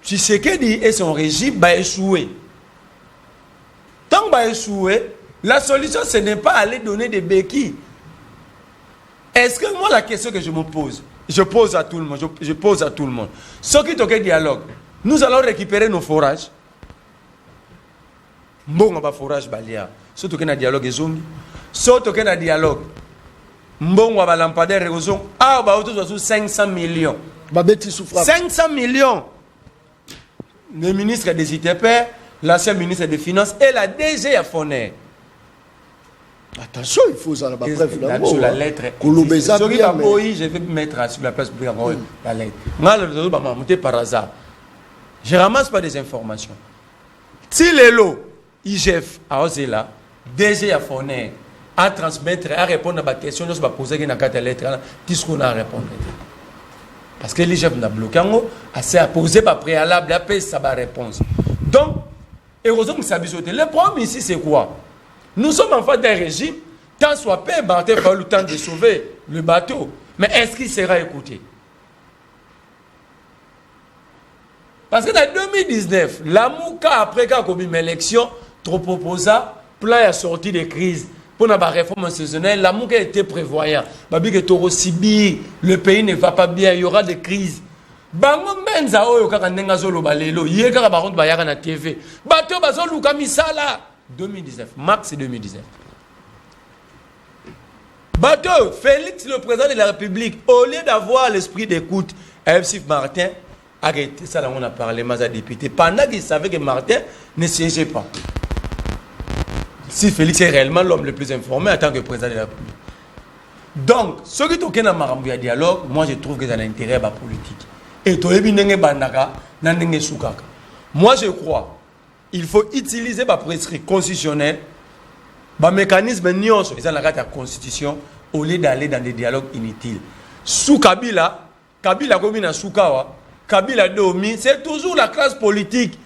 Tshisekedi et son régime va échouer. Tant qu'il va échouer, la solution, ce n'est pas aller donner des béquilles. Est-ce que moi, la question que je me pose, je pose à tout le monde, je pose à tout le monde. Ce qui est dialogue, nous allons récupérer nos forages. Bon, on va forage balia. Surtout qu'il y a un dialogue, surtout qu'il y a un dialogue. Bon, on va lampadaire, ah, bah, autour de 500 millions. 500 millions. Le ministre des ITP, l'ancien ministre des Finances et la DG à Foner. Attention, il faut ça là-bas. Sur la lettre. Je vais mettre sur la place publique la lettre. Moi, je vais monter par hasard. Je ne ramasse pas des informations. Si les lots, IGF a osé là, DG à Foner, à transmettre, à répondre à ma question, je vais poser une lettre, qu'est-ce qu'on a à répondre? Parce que l'IGF n'a bloqué, à poser par préalable, après ça va réponse. Donc, heureusement que ça bisote. Le problème ici, c'est quoi? Nous sommes en face d'un régime, tant soit peu, il faut le temps de sauver le bateau. Mais est-ce qu'il sera écouté? Parce que dans 2019, la Mouka, après quand il y a eu l'élection, trop proposa, plan a sorti des crises. Pour la réforme institutionnelle, la Mouka était prévoyant. Le pays ne va pas bien, il y aura des crises. Bango menza oyo kaka ndenga zolo balelo ye kaka baronde bayaka na TV bato bazolu kamisala 2019 mars 2019 bato Félix le président de la République au lieu d'avoir l'esprit d'écoute F. Martin a été ça là on a parlé maza député pendant qu'il savait que Martin ne siégeait pas. Si Félix est réellement l'homme le plus informé en tant que président de la République. Donc ce qui tourne dans Marambu à dialogue, moi je trouve que ça a un intérêt politique. Et moi je crois il faut utiliser le prescrit constitutionnel le mécanisme nyonso dans la constitution au lieu d'aller dans des dialogues inutiles. Sous Kabila comme na Soukawa, Kabila domi, c'est toujours la classe politique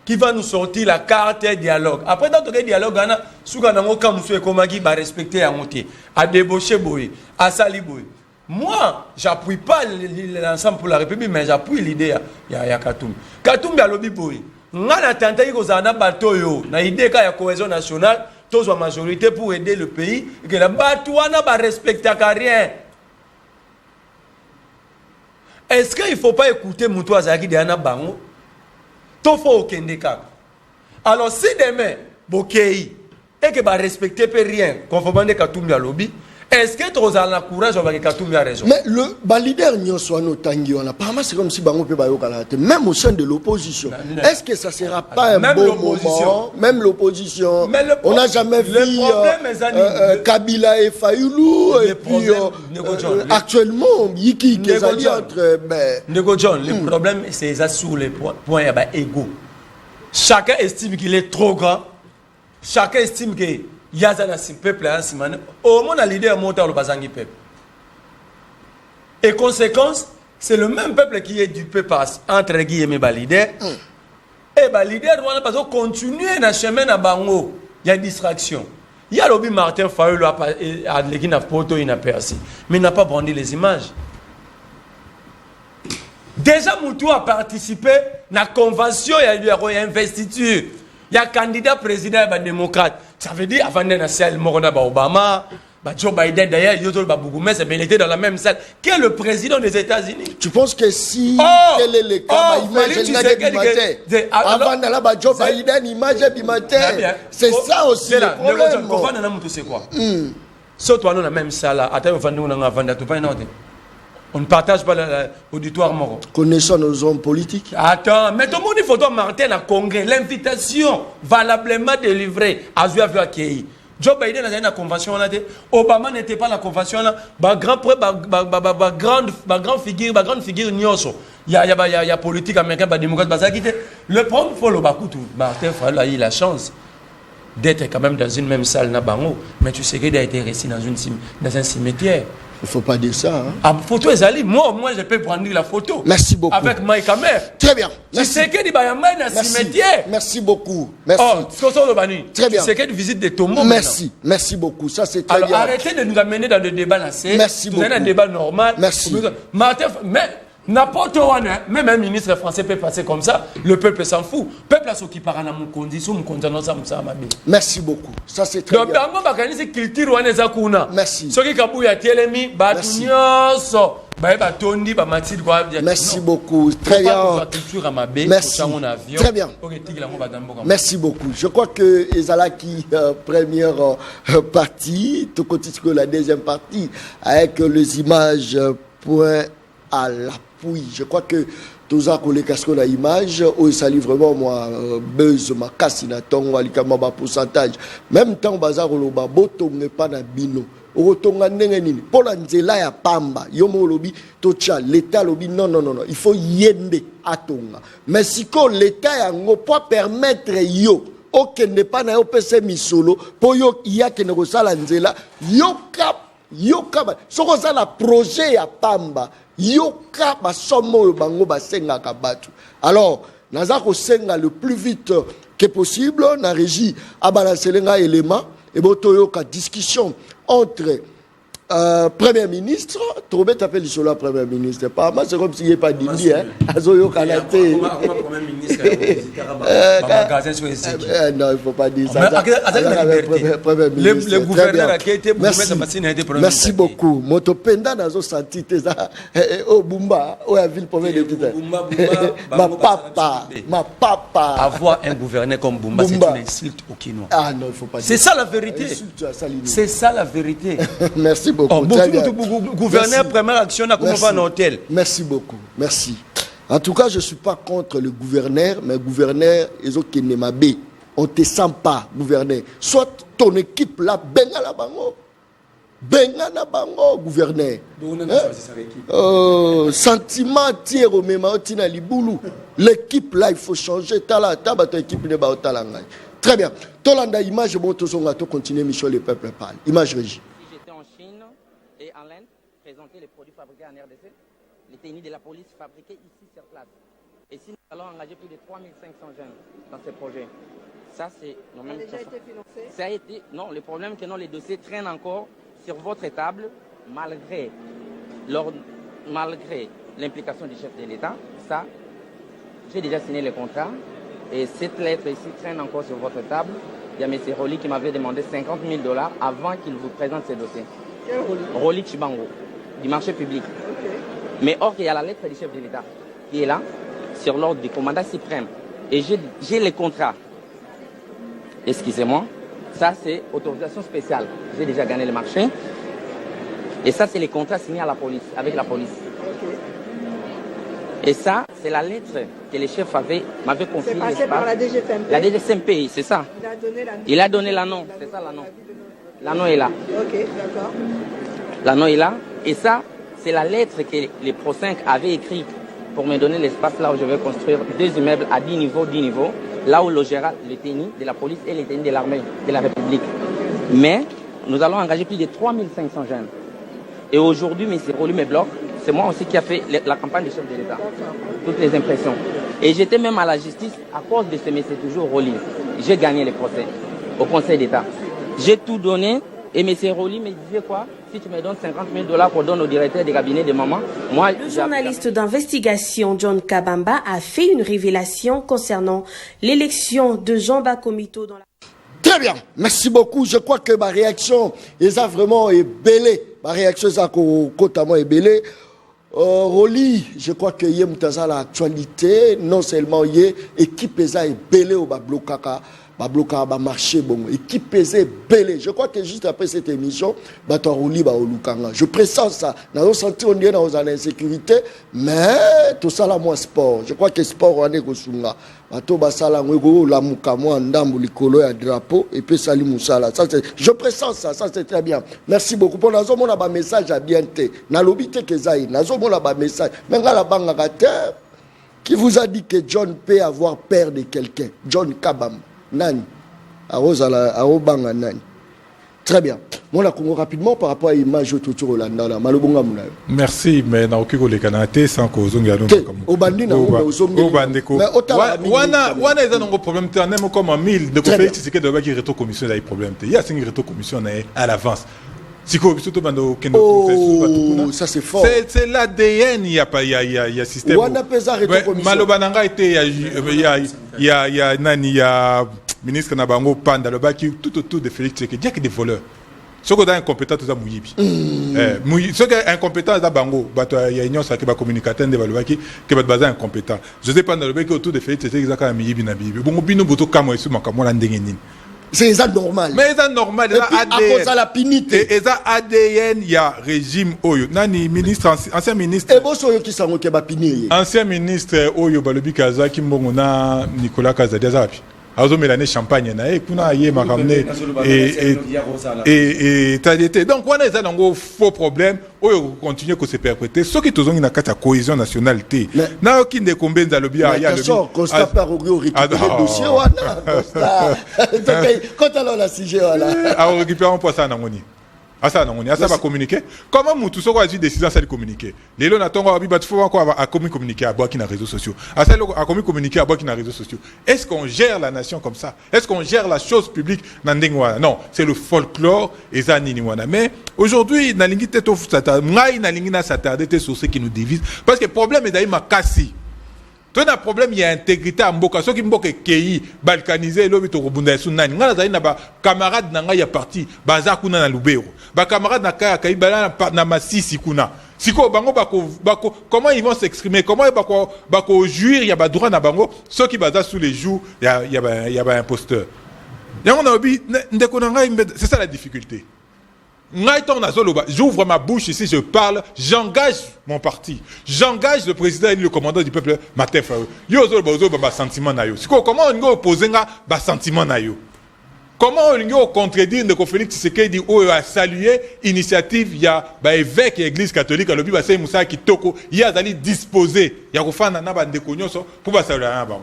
qui va nous sortir la carte dialogue. Après dans le dialogue Souka nango kamoussou ekomaki ba respecter ya monté, a débaucher boy, a sali boy. Moi, j'appuie pas l'ensemble pour la République, mais j'appuie l'idée de Katoum. Katoum y a lobby boy. On a tenté que ça n'a pas toyo. Na idée qu'il y a cohésion nationale, tous la majorité pour aider le pays, et que la batouana va respecter rien. Est-ce qu'il ne faut pas écouter Moutou Azaki de Anna Bango? Tout faut aucun des cas. Alors si demain, Bokei, et que va respecter rien, conformément à Katoum y a lobby, Est-ce que tu as le courage de Katumbi a raison? Mais le leader apparemment c'est comme si Bango peut même au sein de l'opposition. Est-ce que ça sera pas un bon moment? Même l'opposition. On n'a jamais vu Kabila et Fayoulou et puis actuellement Yiki Kezali entre Nego John, le problème c'est ça sur les points égaux. Chacun estime qu'il est trop grand. Chacun estime que Yazana si peuple là au moins le leader monte le bazangi peuple. Et conséquence, c'est le même peuple qui est dupé par entre guillemets ba leader. Et ba leader doit pas continuer dans chemin à bango. Il y a distraction. Il y a lobby Martin Fayulu à l'équipe n'a poto il n'a percé, mais il n'a pas brandi les images. Déjà Moutou a participé à la convention, il y a une investiture. Il y a un candidat président et un démocrate. Ça veut dire avant d'être salle, Obama, Joe Biden d'ailleurs, il était dans la même salle que le président des États-Unis. Tu penses que si tel est le cas, avant d'aller Joe Biden, image c'est ça aussi le problème. C'est quoi? Sauf toi, nous dans la même salle, attends, on ne partage pas l'auditoire moro. Connaissant nos hommes politiques. Attends, mais tout le monde il faut Martin à Congrès. L'invitation valablement délivrée à Zuavuakei. Joe Biden a une convention là. Obama n'était pas la convention là. Grande figure nyoso. Il y a politique américaine, démocrate, le problème faut le bakutu. Martin Fayulu a eu la chance d'être quand même dans une même salle na bango, mais tu sais qu'il a été resté dans un cimetière. Il ne faut pas dire ça. Hein? Ah, photo est allée. Moi, je peux prendre la photo. Merci beaucoup. Avec Mike Kamer. Très bien. Tu sais qu'il y a un cimetière. Merci beaucoup. Merci. Très bien. Tu sais qu'il y a une visite de tombeaux. Merci. Merci beaucoup. Ça, c'est très bien. Alors, arrêtez de nous amener dans le débat là. Merci beaucoup. C'est un débat normal. Merci. Mais n'importe où, même un ministre français peut passer comme ça. Le peuple s'en fout. Le peuple a ce qui parle dans mon condition, merci beaucoup. Ça, c'est très bien. Merci. Merci beaucoup. Très bien. Merci. Très bien. Merci beaucoup. Je crois que Ezalaki, première partie, tout continue la deuxième partie, avec les images point à l'appui. Je crois que tous a collé casque la image où ça livre vraiment moi buzz ma cassina tongo alikama ba pourcentage même temps bazar loba boto n'est pas na bino otonga ndenge nini pona nzela ya pamba yomo lobi tocha l'état lobi non il faut yende atonga mais siko l'état yango pour permettre yo okende pa na yo pese misolo po yo yake ne kosala nzela yoka soko za la projet ya pamba yoka basomo bango basenga kabatu. Alors naza ko senga le plus vite que possible na régie abalancelenga élément et botoyo ka discussion entre Premier ministre, Troubet appelle sur la Premier ministre. Pas moi, c'est comme s'il n'y a pas d'Indi. Azoyo Kanaté. Premier ministre, non, il ne faut pas dire ça. Le gouverneur qui a été merci beaucoup. Motopenda nazo senti teza au Bumba, au la ville première de ma papa. Avoir un gouverneur comme Bumba, c'est une insulte au Kinois. Ah non, il ne faut pas dire. C'est ça la vérité. C'est ça la vérité. Merci beaucoup. Gouverneur, première action, à comment va un hôtel. Merci beaucoup. Merci. En tout cas, je ne suis pas contre le gouverneur, mais gouverneur, ils ont qui n'est pas bé. On ne te sent pas, gouverneur. Soit ton équipe là, benga la bango. Benga na bango, gouverneur. Sentiment tiers au même tina liboulou. L'équipe là, il faut changer. Tala, ton équipe n'est pas au talangai. Très bien. Tolanda image, bon, tout son gâteau continue, Michel, les peuples parlent. Image régie. Présenter les produits fabriqués en RDC, les techniques de la police fabriquées ici sur place. Et si nous allons engager plus de 3500 jeunes dans ce projet, ça c'est... Ça a déjà été financé? Ça a été... Non, le problème est que non, les dossiers traînent encore sur votre table malgré l'implication du chef de l'État. Ça, j'ai déjà signé le contrat et cette lettre ici traîne encore sur votre table. Il y a M. Roli qui m'avait demandé $50 000 avant qu'il vous présente ces dossiers. Roli Chibango, du marché public. Okay. Mais or, il y a la lettre du chef de l'État qui est là, sur l'ordre du commandant suprême. Et j'ai les contrats. Excusez-moi, ça c'est autorisation spéciale. J'ai déjà gagné le marché. Et ça, c'est les contrats signés à la police, avec la police. Et ça, c'est la lettre que le chef m'avait confiée. C'est passé par la DGCMP. La DGCMP, c'est ça. Il a donné l'annon. C'est ça l'annon. L'annon est là. Ok, d'accord. L'annon est là. Et ça, c'est la lettre que les Pro5 avaient écrite pour me donner l'espace là où je vais construire 2 immeubles à 10 niveaux, là où logera le TENI de la police et le TENI de l'armée de la République. Mais nous allons engager plus de 3500 jeunes. Et aujourd'hui, M. Roli me bloque. C'est moi aussi qui a fait la campagne du chef de l'État. Toutes les impressions. Et j'étais même à la justice à cause de ce M. toujours Roli. J'ai gagné le procès au Conseil d'État. J'ai tout donné et M. Roli me disait quoi? Si tu me donnes $50,000 qu'on donne au directeur des cabinets de maman, moi... Le journaliste d'investigation John Kabamba a fait une révélation concernant l'élection de Jean Bakomito dans la... Très bien, merci beaucoup. Je crois que ma réaction est vraiment belle. Ma réaction est totalement belle. Roli, je crois que y a l'actualité, non seulement y a équipe est belle au Bablokaka. Ba marché bon équipe pesée belé. Je crois que juste après cette émission Batoruli ba olukanga. Je pressens ça. Nous sentons on est dans une insécurité mais tout ça là moi sport. Je crois que sport on est kosunga. Bato basala ngwego la mukamwa ndambu likolo ya drapeau et puis sali musala. Ça c'est je pressens ça c'est très bien. Merci beaucoup pour nazo mona ba message à bien té. Na lobité que zaï nazo mona ba message. Menga la banga gata qui vous a dit que John peut avoir peur de quelqu'un. John Kabamba. Nani Aobanga Nani. Très bien. Moi, la Congo rapidement par rapport à l'image de Toto Rolanda. Merci, mais n'a aucun collègue sans cause. Au bandit, mais Wana est un problème. Tu as même comme un 1000 de conflits. C'est que de qui rétro commission a problème. Il y a 5 rétro commission à l'avance. Oh, ça c'est fort. C'est l'ADN, il y a système. Malobananga était il y a ministre Nabango Panda le baki tout autour de Félix Tshisekedi, il y a que des voleurs. Ce qui est incompétent, c'est Mouyibi. Ce qui est incompétent, c'est Bango. Il y a une union qui va communiquer de Valvaki qui va être incompétent. Je sais pas dans le baki autour de Félix Tshisekedi, il y a Mouyibi Nabibi. Bon, bino boto kamo isu makamwa ndengenin. C'est ça normal. Mais c'est normal. Et puis, à cause de la pinité. Et ça ADN, il y a régime Oyo. Nani ministre, ancien ministre. Et bon, soyo qui s'en occupe pinir. Ancien ministre Oyo Balobi Kaza Kimbongona Nicolas Kazadia Zapi. Azo Mélanie Champagne na e kuna yé makamné et t'as donc on est dans un faux problème Oyo continue que se perpétuer ce qui tozongi na kata cohésion nationale té na okinde kombenza lobia ya lobi constat par Oyo récupérer dossier wana constat quand alors la sujet voilà a récupérer un poisson na ngoni asa na ngoni asa va communiquer comment mutu soko a dit décision ça de communiquer les lots n'attendent pas bat faut encore à communiquer à bois qui na réseaux sociaux asa à communiquer à bois qui na réseaux sociaux est-ce qu'on gère la nation comme ça est-ce qu'on gère la chose publique na ndengwana non c'est le folklore et ça nini wana mais aujourd'hui na lingi teto sata ngai na lingi na s'attarder sur ce qui nous divise parce que le problème est d'ailleurs makasi. Tu as un problème, il y a intégrité à Mboka. Ceux qui Mboka qui balkanisé, l'homme est au Rubunda et Sunani. Nous avons des camarades qui sont partis, Bazakuna na Lubero. Des camarades qui sont partis na Massisi Kuna. Siko bango bako comment ils vont s'exprimer, comment bako jouir, il y a pas droit na bango. Ceux qui basent sous les joues, il y a un imposteur. C'est ça la difficulté. J'ouvre ma bouche ici, je parle, j'engage mon parti, j'engage le président et le commandant du peuple, Matef. Sentiment na yo. Comment on peut opposer un sentiment na yo? Comment on peut contredire de Félix Tshisekedi a salué l'initiative, il y a évêque et église catholique, le Bible c'est Moussa Kitoko, il y a d'aller disposer, il y a faire un abat de cognos pour saluer un bango.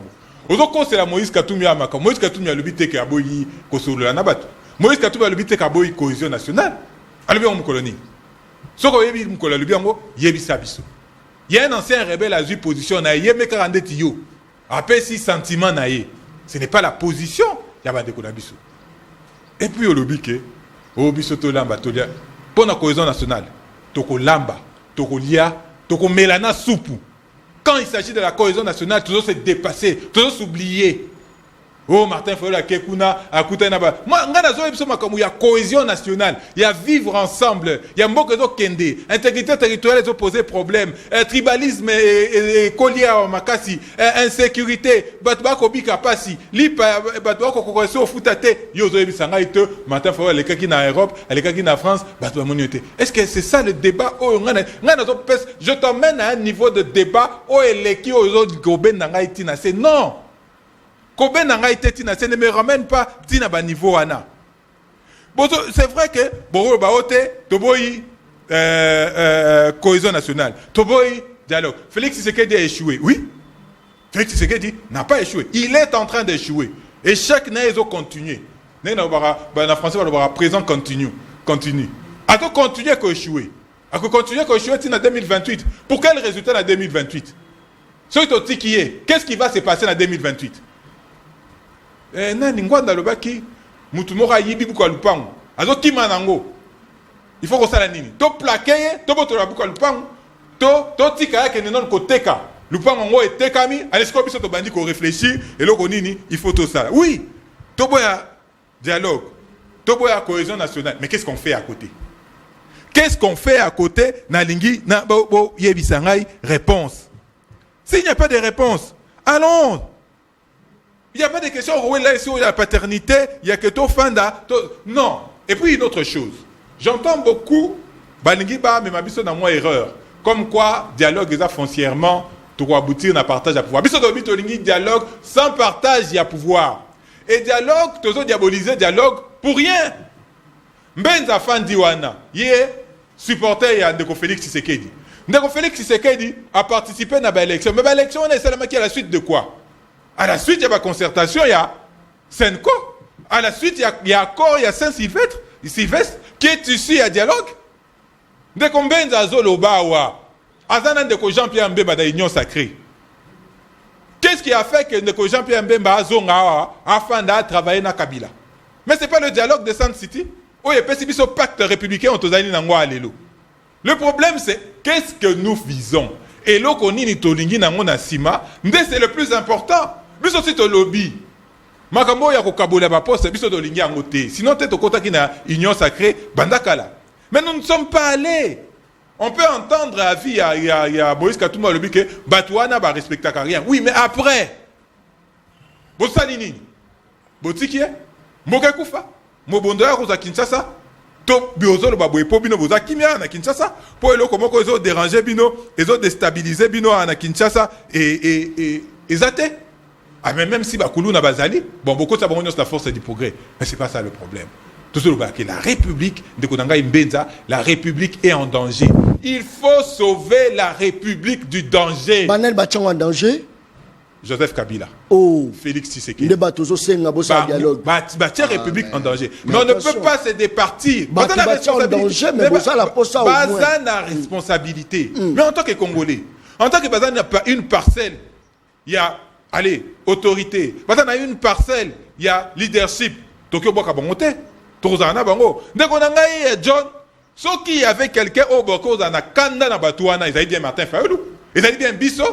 Aujourd'hui, c'est la Moïse Katumbi Amaka. Moïse Katumbi a le but que aboyi kosolo la nabat. Moïse Katumbi a le but que aboyi cohésion nationale. Alors on colonie. Ce qu'on yebi mkola le biango yebi sabiso. Il y a un ancien rebelle à une position na yeme 42 tiyo. Après 6 sentiments na ye. Ce n'est pas la position, il y a pas de konabiso. Et puis au lobike, au biso to lamba to lia. Pour la cohésion nationale, toko lamba, toko lia, toko melana soupu. Quand il s'agit de la cohésion nationale, toujours se dépasser, toujours s'oublier. Oh, Martin Fayulu Kekuna, Akuta Naba. Moi, il y a cohésion nationale, il y a vivre ensemble, il y a Mbokezo Kende, intégrité territoriale, ils ont posé problème, tribalisme et collier à Makasi, insécurité, Batba Kobika Pasi, Lipa, Batba Kokoreso Futate, Yozo Ebisanga Ite, Martin Fayulu Keki na Europe, Keki na France, Batba Moniote. Est-ce que c'est ça le débat? Je t'emmène à un niveau de débat où Eleki, Ozo Goben Nangaïtina, c'est non! Kobe Nangaï Tetina, ça ne me ramène pas Tina ba niveau ana. Bon, c'est vrai que Boro Baote, Toboyi cohésion nationale, Toboyi dialogue. Félix Tshisekedi a échoué. Oui, Félix Tshisekedi n'a pas échoué. Il est en train d'échouer. Et chaque année, ils ont continué. En français, on va présent continue. À quoi continuer à échouer? À quoi continuer à échouer en 2028? Pour quel résultat en 2028? Qu'est-ce qui va se passer en 2028? Il faut que ça nini to plaquer to botola buka lupango to tika yake non koteka lupango ngo etekami alesko biso to bandi ko réfléchir et loko nini il faut tout ça. Oui, to boya dialogue, to boya cohésion nationale, mais qu'est-ce qu'on fait à côté? Qu'est-ce qu'on fait à côté? Na lingi na bo yebisangai réponse. S'il n'y a pas de réponse, allons. Il n'y a pas de question où là sur la paternité, il y a que to fanda. Non. Et puis une autre chose. J'entends beaucoup balingi ba mais mabiso na moi erreur. Comme quoi dialogue est foncièrement pour aboutir à partage à pouvoir. Biso do bito lingi dialogue sans partage il y a pouvoir. Et dialogue tozo diaboliser dialogue pour rien. Mbenza fandi wana, yé supporter ya Ndeko Félix Tshisekedi. Ndeko Félix Tshisekedi a participé à l'élection. Mais l'élection on est seulement qui à la suite de quoi? À la suite, il y a la concertation, il y a Senko. À la suite, il y a accord, il y a Saint-Sylvestre, qui est ici à dialogue. Dès qu'on vient à Zolobawa, Azanan de Jean-Pierre Mbemba dans l'Union sacrée. Qu'est-ce qui a fait que Jean-Pierre Mbemba a zonga afin de travailler dans Kabila? Mais ce n'est pas le dialogue de San City. Oh, il y a un pacte républicain entre Zani Nangwa Alelo. Le problème, c'est qu'est-ce que nous visons? Et là, on est tolingi na ngona sima, c'est le plus important. Biso si to lobby. Makambo ya ko kabola ba poste biso to lingi angote. Sinon t'es au kota qui na union sacrée bandakala. Mais nous ne sommes pas allés. On peut entendre à vie il y a Moïse Katouma lobby que Batouana va respecter rien. Oui, mais après. Bosanini. Botiki Moka kufa. Mobondoya ko za Kinshasa. To biozolo ba boepo bino boza kimia na Kinshasa. Po eloko moko ezo déranger bino, ezo déstabiliser bino na Kinshasa et zate. Ah, mais même si Bakoulou n'a pas allé, bon, beaucoup de ça, la force du progrès. Mais ce n'est pas ça le problème. Tout ce que la République de Konanga Imbenza, la République est en danger. Il faut sauver la République du danger. Banel Bachang en danger? Joseph Kabila. Oh. Félix Tshisekedi. Le Batozo Senga Bossa dialogue. Bâtir République en danger. Mais on ne peut pas se départir. Bâtir en danger, mais Bossa la posa au moins. Bazan a responsabilité. Mais en tant que Congolais, en tant que Bazan n'a pas une parcelle, il y a allez, autorité. Bazan a une parcelle, il y a leadership. Tokyo Boka Bongote, Tozana Bango. Dès qu'on a John, ceux qui avaient quelqu'un au Boko, Zana Kanda na Batouana, ils avaient bien Martin Fayulu, ils avaient bien Bisso.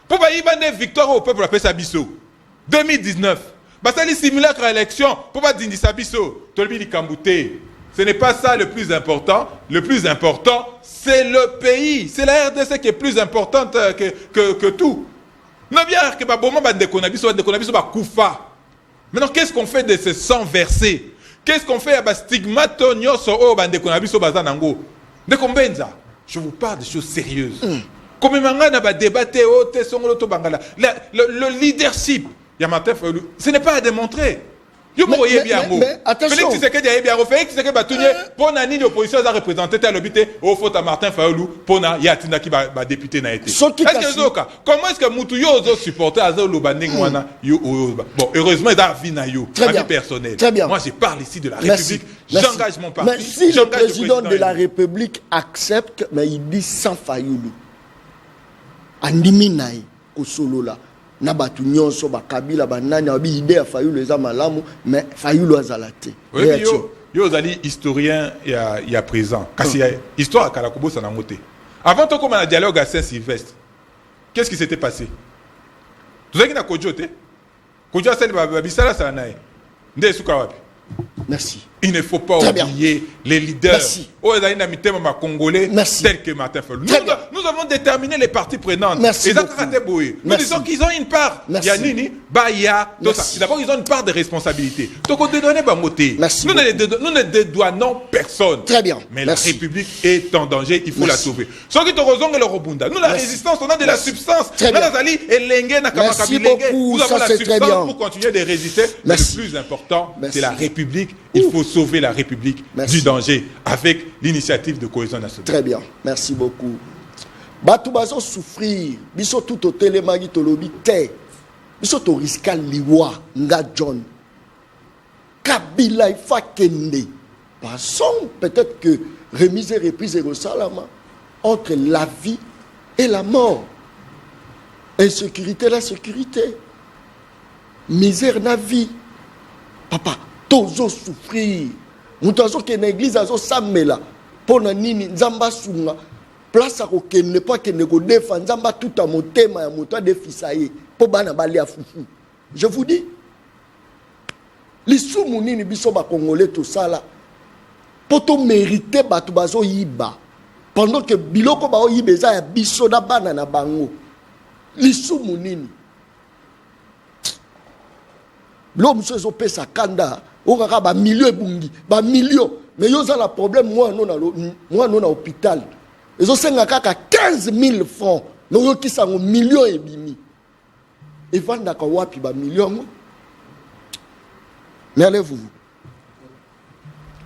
Pour pas y avoir victoire au peuple appelle ça Bisso. 2019. Basali simulacre à l'élection. Pour pas dire ça Bisso. Tolbi di Kambouté. Ce n'est pas ça le plus important. Le plus important, c'est le pays. C'est la RDC qui est plus importante que tout. Maintenant, qu'est-ce qu'on fait de ce sang versé? Qu'est-ce qu'on fait à stigmatonio so bandekonabiso bazanango? De combien? Je vous parle de choses sérieuses. Comme le leadership, ce n'est pas à démontrer. Mais attention. Félix Tshisekedi a bien refait. Félix Tshisekedi a tenu pour nani l'opposition a représenté tel habité au faute à Martin Fayulu pour na yatina qui va député na été. Est-ce que comment est-ce que Moutou yo zo supporter azo lobanding wana yo bon heureusement il a vie na yo ma vie personnelle. Moi je parle ici de la République. J'engage mon parti. Mais si le président de la République accepte, mais il dit sans Fayulu. Andimi naï kosolo là. Nabatu nyonso ba Kabila ba nani abi idée à Fayulu eza malamu mais Fayulu azalate. Oui, yo zali historien il y a présent. Kasi histoire kala kobo sana moté. Avant to comme un dialogue à Saint-Sylvestre. Qu'est-ce qui s'était passé? Vous avez na Kodjote. Kujua seli babisala sana nae. Nde suka wapi. Merci. Il ne faut pas Très oublier bien. les leaders. Merci. Congolais tels que Martin Fayulu. Nous avons déterminé les parties prenantes. Merci Et beaucoup. nous disons qu'ils ont une part. Merci. Yanini, Baya, tout ça. D'abord, ils ont une part de responsabilité. Donc, on donne Merci nous ne dédouanons personne. Très bien. Mais Merci. la République est en danger. Il faut la Merci. sauver. Ceux qui te raison et le Robunda. Nous, la Merci. résistance, on a de la Merci. substance. Très bien. Merci beaucoup. Nous avons Ça, la c'est très substance bien. pour continuer de résister. Mais Merci. le plus important, Merci. c'est la République. Il faut sauver la République Merci. du danger avec l'initiative de cohésion nationale. Très bien. Merci beaucoup. Bato bazo souffrir. Biso tout au télémagi tolobi te. Biso to riska liwa nga John. Kabila ifa kende. Passons peut-être que remise et reprise et resalama entre la vie et la mort. Insécurité, la sécurité. Misère na vie. Papa, tozo souffrir. Mutazo ke na église azo samela. Pona nini nzamba sunga. Place à kokende pas kende ko défendre nzamba tout à motema ya moto defisaye. Po bana bali ya fufu. Je vous dis. Lisumu nini biso ba congolais tout ça là. Poto mériter batu bazo yiba. Pendant que biloko ba yibeza ya biso na bana na bango. Lisumu nini. L'homme se pesa kanda, on a ba million bungi, ba million. Mais yo za la problème moi non na hôpital. Ils ont 15 000 francs. Non yo ki sango million et bimi. Et vanda ka wapi ba million. Mais allez-vous.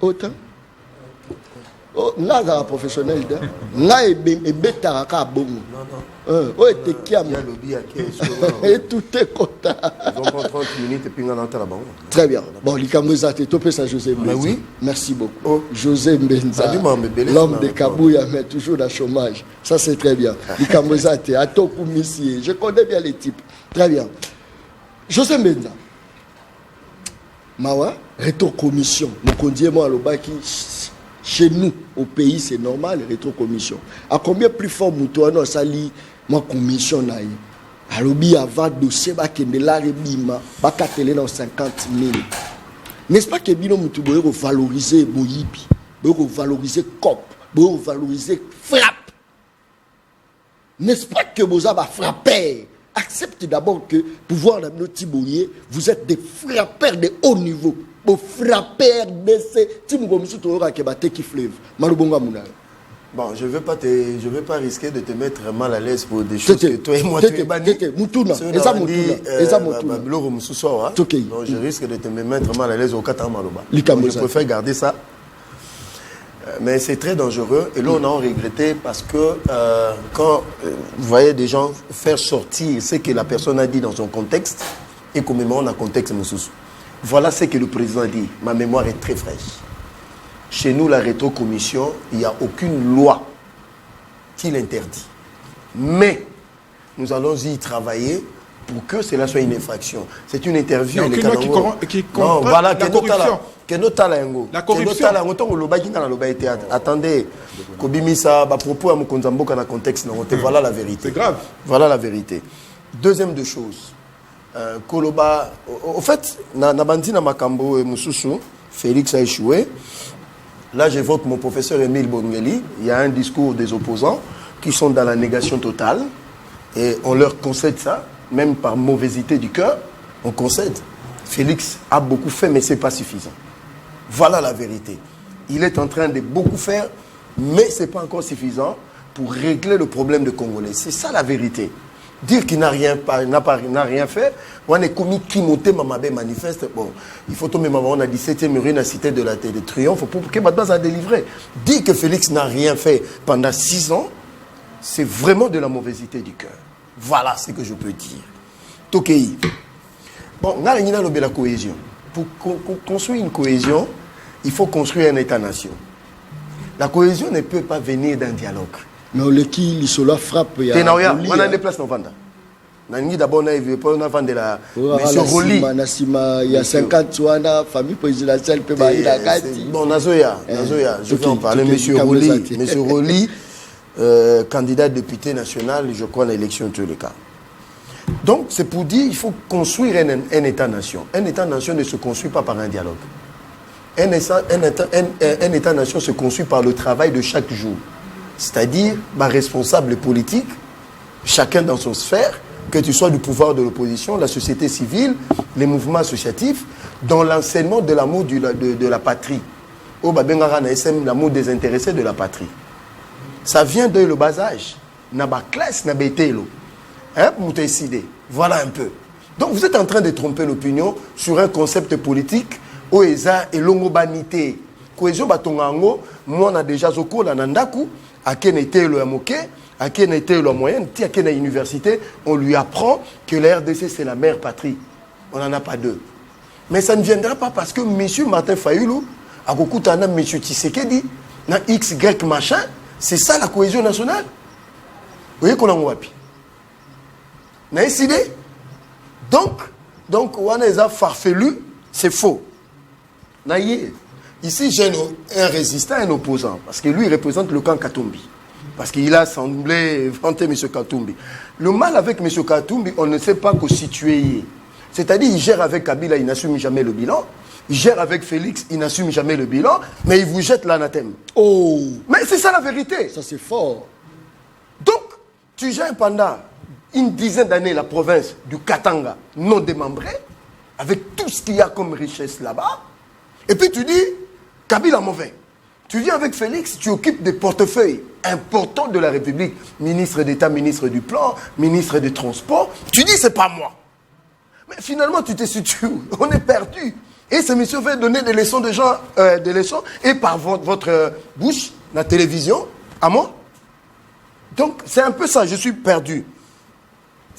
Autant. Oh, nga za professionnel da. Nga e beta ka bongo. Non. Oh te kiam. Et tout est content. Ils ont 30 minutes et puis on entre là-bas. Très bien. Bon, Likamboza, tu es ça, José Mbenza. Oui. Merci beaucoup. Oh. José Mbenza, l'homme l'homme de Kabouya, mais toujours dans le chômage. Ça, c'est très bien. Likamboza, tu es à Tokou Missi. Je connais bien les types. Très bien. José Mbenza. Mawa, rétro-commission. Nous conduisons moi à l'Obaki. Chez nous, au pays, c'est normal, rétro-commission. À combien plus fort Moutouano Sali, ma commission naïe? Alobi avant dossier bakende la rebima bakatele dans 50 000. N'est-ce pas que bino mutu boye valoriser boyibi, boye valoriser cop, boye valoriser frappe. N'est-ce pas que boza ba frapper? Accepte d'abord que pouvoir dans notre Tiboye, vous êtes des frappeurs de haut niveau. Vos frappeurs de ces Timougomusu Toura Kebate qui fleuve. Malubonga Mouna. Bon, je ne vais pas risquer de te mettre mal à l'aise pour des choses que toi et moi tu es banni. Mutuna. Donc je risque de te mettre mal à l'aise au Katamaloba. Je préfère garder ça. Mais c'est très dangereux. Et là, on a regretté parce que quand vous voyez des gens faire sortir ce que la personne a dit dans son contexte et qu'on mémoire dans le contexte, voilà ce que le président a dit. Ma mémoire est très fraîche. Chez nous, la rétrocommission, il n'y a aucune loi qui l'interdit. Mais nous allons y travailler pour que cela soit une infraction. C'est une interview. Il n'y a aucune loi qui comprend voilà, la corruption. La corruption. Attendez, Kobimisa, propos à Mokonzamboka dans le contexte, voilà la vérité. C'est grave. Voilà la vérité. Deuxième de choses. Koloba, au fait, Nabandi Namakambo et Moussoussou, Félix a échoué. Là, j'évoque mon professeur Émile Bongeli. Il y a un discours des opposants qui sont dans la négation totale. Et on leur concède ça, même par mauvaiseté du cœur. On concède. Félix a beaucoup fait, mais ce n'est pas suffisant. Voilà la vérité. Il est en train de beaucoup faire, mais ce n'est pas encore suffisant pour régler le problème de Congolais. C'est ça la vérité. Dire qu'il n'a rien fait, on est commis qui montait Mamabé manifeste. Bon, il faut tomber on a 17e rue, la cité de la Terre de Triomphe pour que Madbaz a délivré. Dire que Félix n'a rien fait pendant 6 ans, c'est vraiment de la mauvaiseté du cœur. Voilà ce que je peux dire. Tokei. Bon, on a la cohésion. Pour construire une cohésion, il faut construire un État-nation. La cohésion ne peut pas venir d'un dialogue. Mais le qui l'isola frappe il y a des places dans Nani d'abord on a vendu la monsieur Roli. Il y a 50 soana famille présidentielle peut bailler la gati. Bon Nazoya, je vais en parler monsieur Roli candidat député national, je crois à l'élection tous les cas. Donc, c'est pour dire qu'il faut construire un État-nation. Un État-nation ne se construit pas par un dialogue. Un État-nation se construit par le travail de chaque jour. C'est-à-dire, responsable politique, chacun dans son sphère, que tu sois du pouvoir de l'opposition, la société civile, les mouvements associatifs, dans l'enseignement de l'amour de la patrie. L'amour désintéressé de la patrie. Ça vient de le bas âge. Naba classe, naba ételo. Voilà un peu. Donc vous êtes en train de tromper l'opinion sur un concept politique oeza et l'ongobanité. Cohésion batongango, moi on a déjà zoko la nandaku, à qui était le amoké, à qui était le moyen, à qui université, on lui apprend que la RDC c'est la mère patrie. On n'en a pas deux. Mais ça ne viendra pas parce que M. Martin Fayulu, à Kokutana, M. Tshisekedi, na X, Y machin, c'est ça la cohésion nationale. Vous voyez qu'on a wapi. N'a décidé. Donc, on a farfelu, c'est faux. Ici, j'ai un résistant, un opposant, parce que lui, il représente le camp Katumbi. Parce qu'il a semblé vanter M. Katumbi. Le mal avec M. Katumbi, on ne sait pas qu'au situer. C'est-à-dire, il gère avec Kabila, il n'assume jamais le bilan. Il gère avec Félix, il n'assume jamais le bilan. Mais il vous jette l'anathème. Oh! Mais c'est ça la vérité. Ça, c'est fort. Donc, tu gères pendant une dizaine d'années la province du Katanga non démembrée, avec tout ce qu'il y a comme richesse là-bas. Et puis tu dis, Kabila mauvais. Tu viens avec Félix, tu occupes des portefeuilles importants de la République. Ministre d'État, ministre du Plan, ministre des Transports. Tu dis, c'est pas moi. Mais finalement, tu te situes où? On est perdu. Et ce monsieur fait donner des leçons de gens, des leçons, et par votre bouche, la télévision, à moi. Donc, c'est un peu ça, je suis perdu.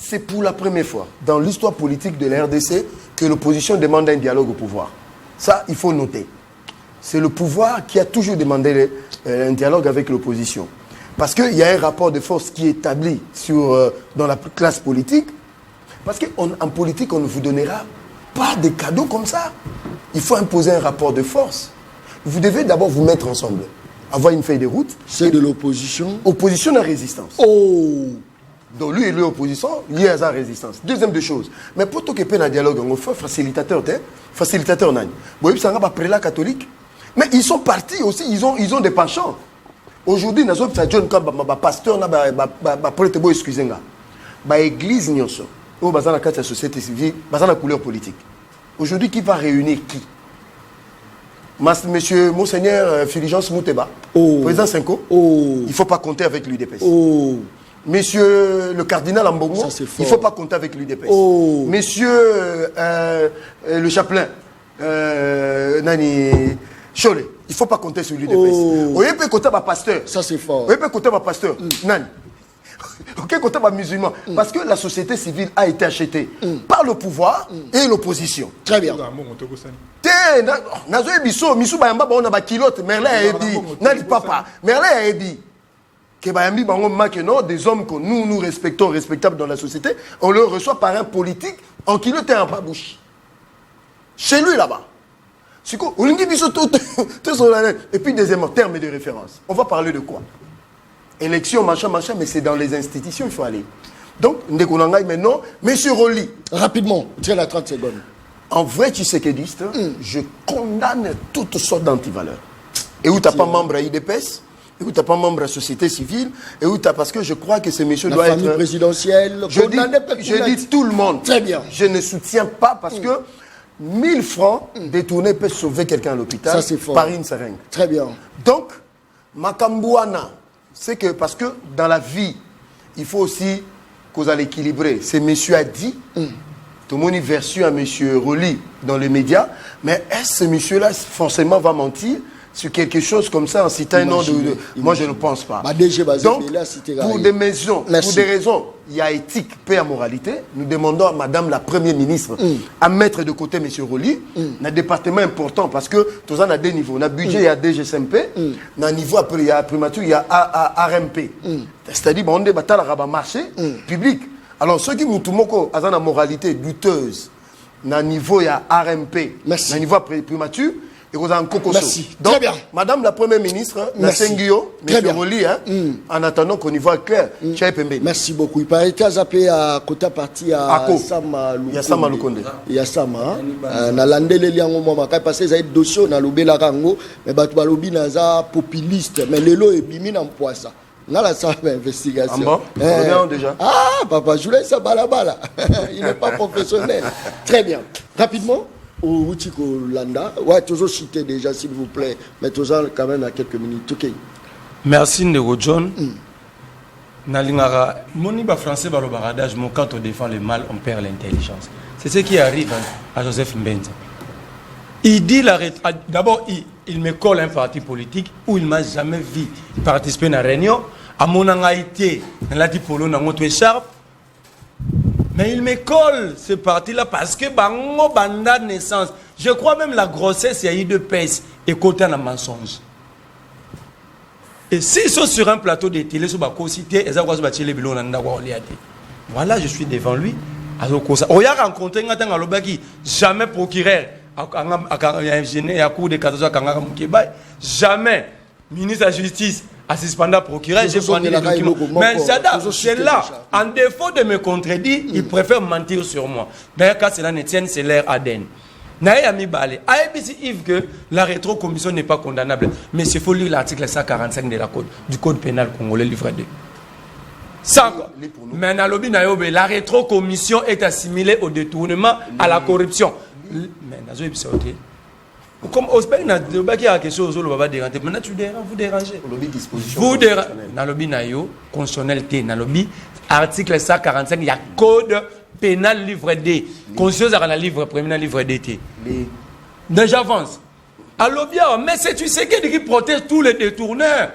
C'est pour la première fois dans l'histoire politique de la RDC que l'opposition demande un dialogue au pouvoir. Ça, il faut noter. C'est le pouvoir qui a toujours demandé un dialogue avec l'opposition. Parce qu'il y a un rapport de force qui est établi dans la classe politique. Parce qu'en politique, on ne vous donnera pas de cadeaux comme ça. Il faut imposer un rapport de force. Vous devez d'abord vous mettre ensemble. Avoir une feuille de route. C'est de l'opposition. Opposition à résistance. Oh! Donc lui, il est opposition, il est à la résistance. Deuxième des choses. Mais pour tout qu'il y ait un dialogue, on fait facilitateur, facilitateur nani. Bon, ils sont un prélat catholique. Mais ils sont partis aussi, ils ont des penchants. Aujourd'hui, nous avons John Kabamba, pasteur, prêtre, excusez-moi. L'église, nous avons la société civile, nous avons la couleur politique. Aujourd'hui, qui va réunir qui? Monsieur Monseigneur Fulgence Mouteba, président Senko, il ne faut pas compter avec l'UDPS. Monsieur le cardinal Ambongo, il ne faut pas compter avec l'UDPS. Monsieur le chapelain, Nani Cholet, il ne faut pas compter sur l'UDPS. On peut compter par pasteur. Ça c'est fort. On peut compter par pasteur. Nani. Ok, compter par musulman. Parce que la société civile a été achetée par le pouvoir et l'opposition. Très bien. Des hommes que nous respectons, respectables dans la société, on le reçoit par un politique en qui le terrain pas bouche. Chez lui là-bas. Et puis deuxièmement, terme de référence. On va parler de quoi? Élection, machin, mais c'est dans les institutions il faut aller. Donc, maintenant, monsieur Roli. Rapidement, tu as la 30 secondes. En vrai tshisekidiste, je condamne toutes sortes d'antivaleurs. Et où tu n'as pas membre à IDPS, et où tu n'as pas membre à la société civile, et où tu as parce que je crois que ce monsieur doit être... La famille présidentielle, je dis tout le monde. Très bien. Je ne soutiens pas parce que 1000 francs détournés peuvent sauver quelqu'un à l'hôpital par une seringue. Très bien. Donc, Makambouana, c'est que parce que dans la vie, il faut aussi qu'on allait équilibrer. Ce monsieur a dit, tout le monde est versu à monsieur Roli dans les médias, mais est-ce que ce monsieur-là forcément va mentir sur quelque chose comme ça en citant un nom de... Moi, je ne pense pas. Donc, pour des maisons, pour des raisons, il y a éthique, paix et moralité. Nous demandons à madame la première ministre à mettre de côté monsieur Roli, un département important parce que tout ça, on a deux niveaux. On a budget, il y a DGSMP. On a niveau, après, il y a primature, il y a RMP. C'est-à-dire, on débat le marché public. Alors, ceux qui nous ont la moralité douteuse, on a niveau, il y a RMP. On a niveau primature. et vous en coco. Merci. Donc, très bien. Madame la Première ministre, Nassengio, très bien. Roli, hein, en attendant qu'on y voit clair. Merci beaucoup. Il paraît que zappé à côté parti à Sama Lukonde. Il y a Sama Lukonde. Il y a Sama. Na landele liango mama kai parce que ça dossier na lobela rango mais batu balobi na za populiste mais lelo e bimi na mpoisa. Na la salle d'investigation. Déjà. Ah papa, je laisse ça balabala. Il n'est pas professionnel. Très bien. Rapidement au Wutiko Landa. Ouais, toujours cité déjà s'il vous plaît. Mais toujours quand même à quelques minutes. OK. Merci Ndego John. Nalingara, moniba français balo baradage, quand on défend le mal, on perd l'intelligence. C'est ce qui arrive à Joseph Mbenza. Il dit d'abord il me colle un parti politique où il m'a jamais vu participer à une réunion. À mon été, dans la polo dans notre écharpe. Mais il me colle ce parti-là parce que bango banda naissance. Je crois même la grossesse, il y a eu de pèse et côté un mensonge. Et s'ils sont sur un plateau de télé, voilà, je suis devant lui. On a rencontré jamais procureur, jamais ministre de la Justice, assistant procureur, j'ai pris les documents. Mais c'est là, en défaut de me contredire, il préfère mentir sur moi. D'ailleurs, quand cela ne tient, c'est l'air ADN. Que la rétrocommission n'est pas condamnable. Mais il faut lire l'article 145 du code pénal congolais, livre 2. Mais la rétrocommission est assimilée au détournement, à la corruption. Mais comme il y a quelque chose, vous dérangez. Vous dérangez. Constitutionnalité, article 145, il y a code pénal livre D. Conscience à la livre premier livre D. Déjà avance. Alors bien, mais c'est tu sais qui protège tous les détourneurs.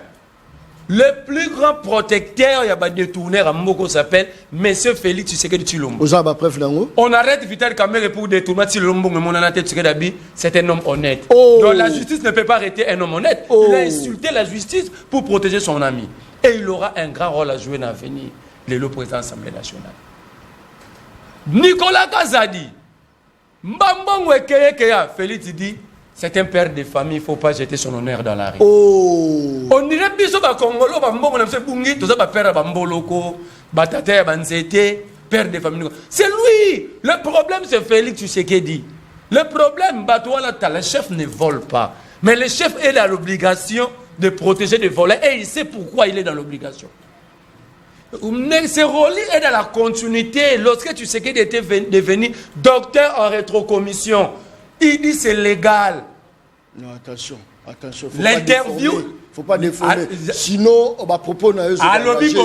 Le plus grand protecteur, il y a des détourneurs à Moko s'appelle Monsieur Félix Tshisekedi Tshilombo. On arrête Vital Kamerhe pour détourner Tshilombo, mais mon anaté Tshisekedi, c'est un homme honnête. Donc la justice ne peut pas arrêter un homme honnête. Il a insulté la justice pour protéger son ami. Et il aura un grand rôle à jouer dans l'avenir. Le président de l'Assemblée nationale. Nicolas Kazadi, Mbambong Wekeya, Félix dit, c'est un père de famille, il ne faut pas jeter son honneur dans la rue. On dirait que les Congolais, père de famille. C'est lui. Le problème, c'est Félix Tshisekedi. Le problème, le chef ne vole pas. Mais le chef est dans l'obligation de protéger les voleurs. Et il sait pourquoi il est dans l'obligation. Ce rôle est dans la continuité. Lorsque tu sais qu'il était devenu docteur en rétrocommission, il dit c'est légal. Non, attention. L'interview. Il ne faut pas déformer. Sinon, on va proposer à lobby.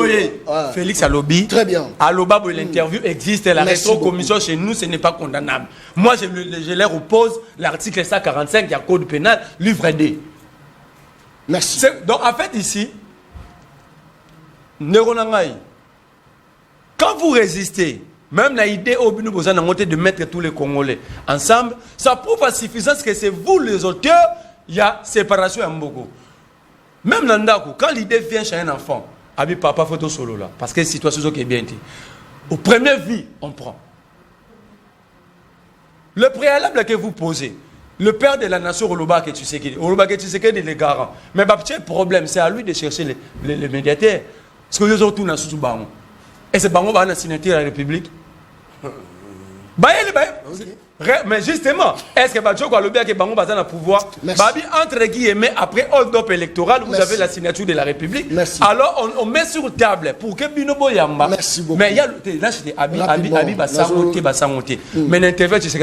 Félix Alobi. Très bien. À l'Oba, l'interview existe. La rétrocommission chez nous, ce n'est pas condamnable. Moi, je leur oppose l'article 145 du code pénal, livre D. Merci. Donc, en fait, ici, quand vous résistez, même l'idée de mettre tous les Congolais ensemble, ça prouve à suffisance que c'est vous les auteurs, il y a séparation en Mbogo. Même Nandako, quand l'idée vient chez un enfant, Abi papa photo solo là, parce que la situation est bien. Au premier vie, on prend. Le préalable que vous posez, le père de la nation Oloba que tu sais qu'il est le garant. Mais le problème, c'est à lui de chercher les médiateurs. Parce que les autres, sous Bango. Et c'est Bango qui a la signature de la République. Mais justement, est-ce que Badjoko a le bien que Bango va dans le pouvoir? Babi, entre guillemets, après hold-up électoral, vous avez la signature de la République. Alors, on met sur table pour que Binobo Yamba. Merci beaucoup. Mais il y a là, c'était Abi Bassangoté. Mais l'interview, tu sais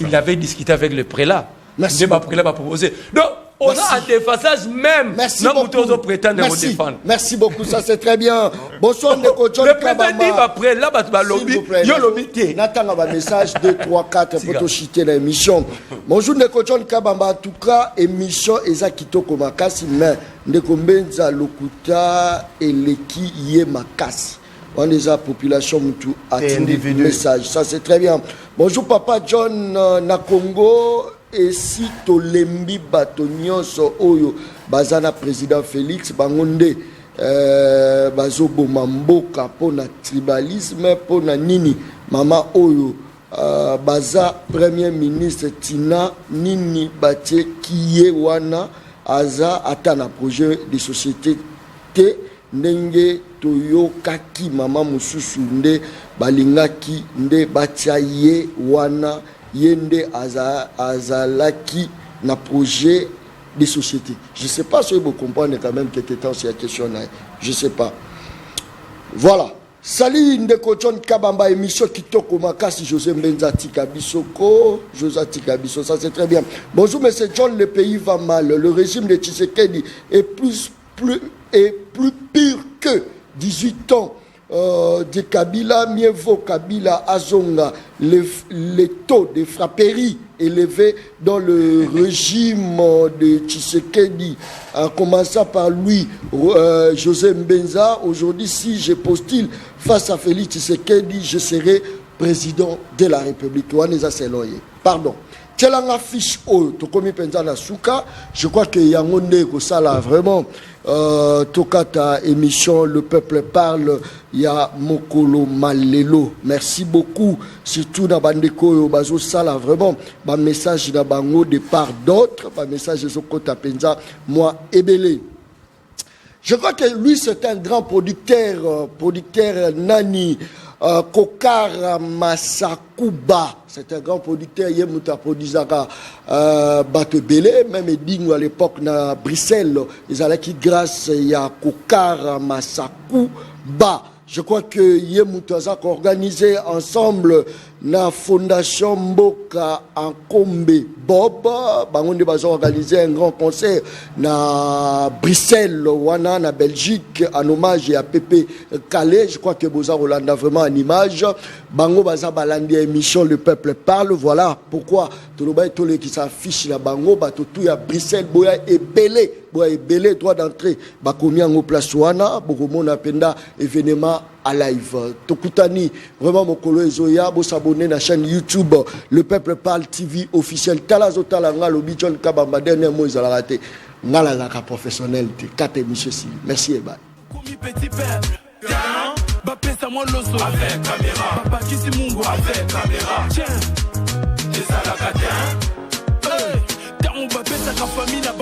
il avait discuté avec le prélat. Merci. Le prélat va proposer. Donc, on a un défaçage même. Merci beaucoup. Prétendre vous défendre. Merci beaucoup, ça c'est très bien. Bonsoir, Ndeko John Kabamba. Le président dit après, là, il y a lobby. Nathan a un message 2, 3, 4 pour te chiter l'émission. Bonjour, Ndeko John Kabamba. En tout cas, émission Eza Kitoko Makasi, mais Ndeko Mbenza Lokuta et Leki Yé Makasi. On est la population mutu individu message. Ça c'est très bien. Bonjour, Papa John Nakongo. Et si tolembi bato nyonso oyo bazana président Félix bangonde bazo bomamboka pona tribalisme pona nini mama oyo baza premier ministre Tina nini batie kiye wana aza ata na projet de société te ndenge toyokaki mama mususu nde balingaki nde batia ye wana yende azalaki na projet de société. Je sais pas si vous comprenez quand même quelque temps c'est la question là. Je sais pas. Voilà. Salut Ndeko John Kabamba, émission Kitoko Makasi, José Mbenzati Kabisoko, Josati Kabiso, ça c'est très bien. Bonjour monsieur John, le pays va mal. Le régime de Tshisekedi est plus pire que 18 ans de Kabila, mieux vaut Kabila Azonga, les taux de frapperie élevés dans le régime de Tshisekedi, en commençant par lui, José Mbenza. Aujourd'hui, si je postule face à Félix Tshisekedi, je serai président de la République. Pardon. Tchelanga fiche o tokomi penza na suka. Je crois que yangonde ko sala vraiment tokata émission Le Peuple Parle ya mokolo malelo. Merci beaucoup surtout na bandeko yo bazo sala vraiment ba message na bango de part d'autres, ba message zokota penza moi ebele. Je crois que lui c'est un grand producteur nani Kokar Masakuba, c'est un grand producteur. Il a produit Batebele, même Edingo à l'époque à Bruxelles. Ils allaient qui grâce à Kokar Masakuba. Je crois que Yemutaza a organisé ensemble la fondation Mboka en Kombe Bob. Bangonde Bazo a organisé un grand concert na Bruxelles, Wana, na Belgique, en hommage à Pépé Calais. Je crois que Boza Rolanda vraiment en image. Bango Baza Balandi émission Le Peuple Parle. Voilà pourquoi tout le monde qui s'affiche la Bango, tout à Bruxelles, Boya et Belé. Boya et Belé, droit d'entrée. Bakomi en place Wana, Bokomon Apenda, événement à live. Tokutani, vraiment mon collègue Zoya, vous s'abonner à la chaîne YouTube Le Peuple Parle TV officiel. Talazo Talanga, le John Kabamba, dernier mot, ils ont raté. Ngalaka professionnel, 4 émissions ici. Merci et bye. Petit peuple, moi l'osso avec caméra. Papa qui c'est Mungo avec caméra. Tiens, les alakatins. Hey, t'as mon bapé, ta famille là-bas.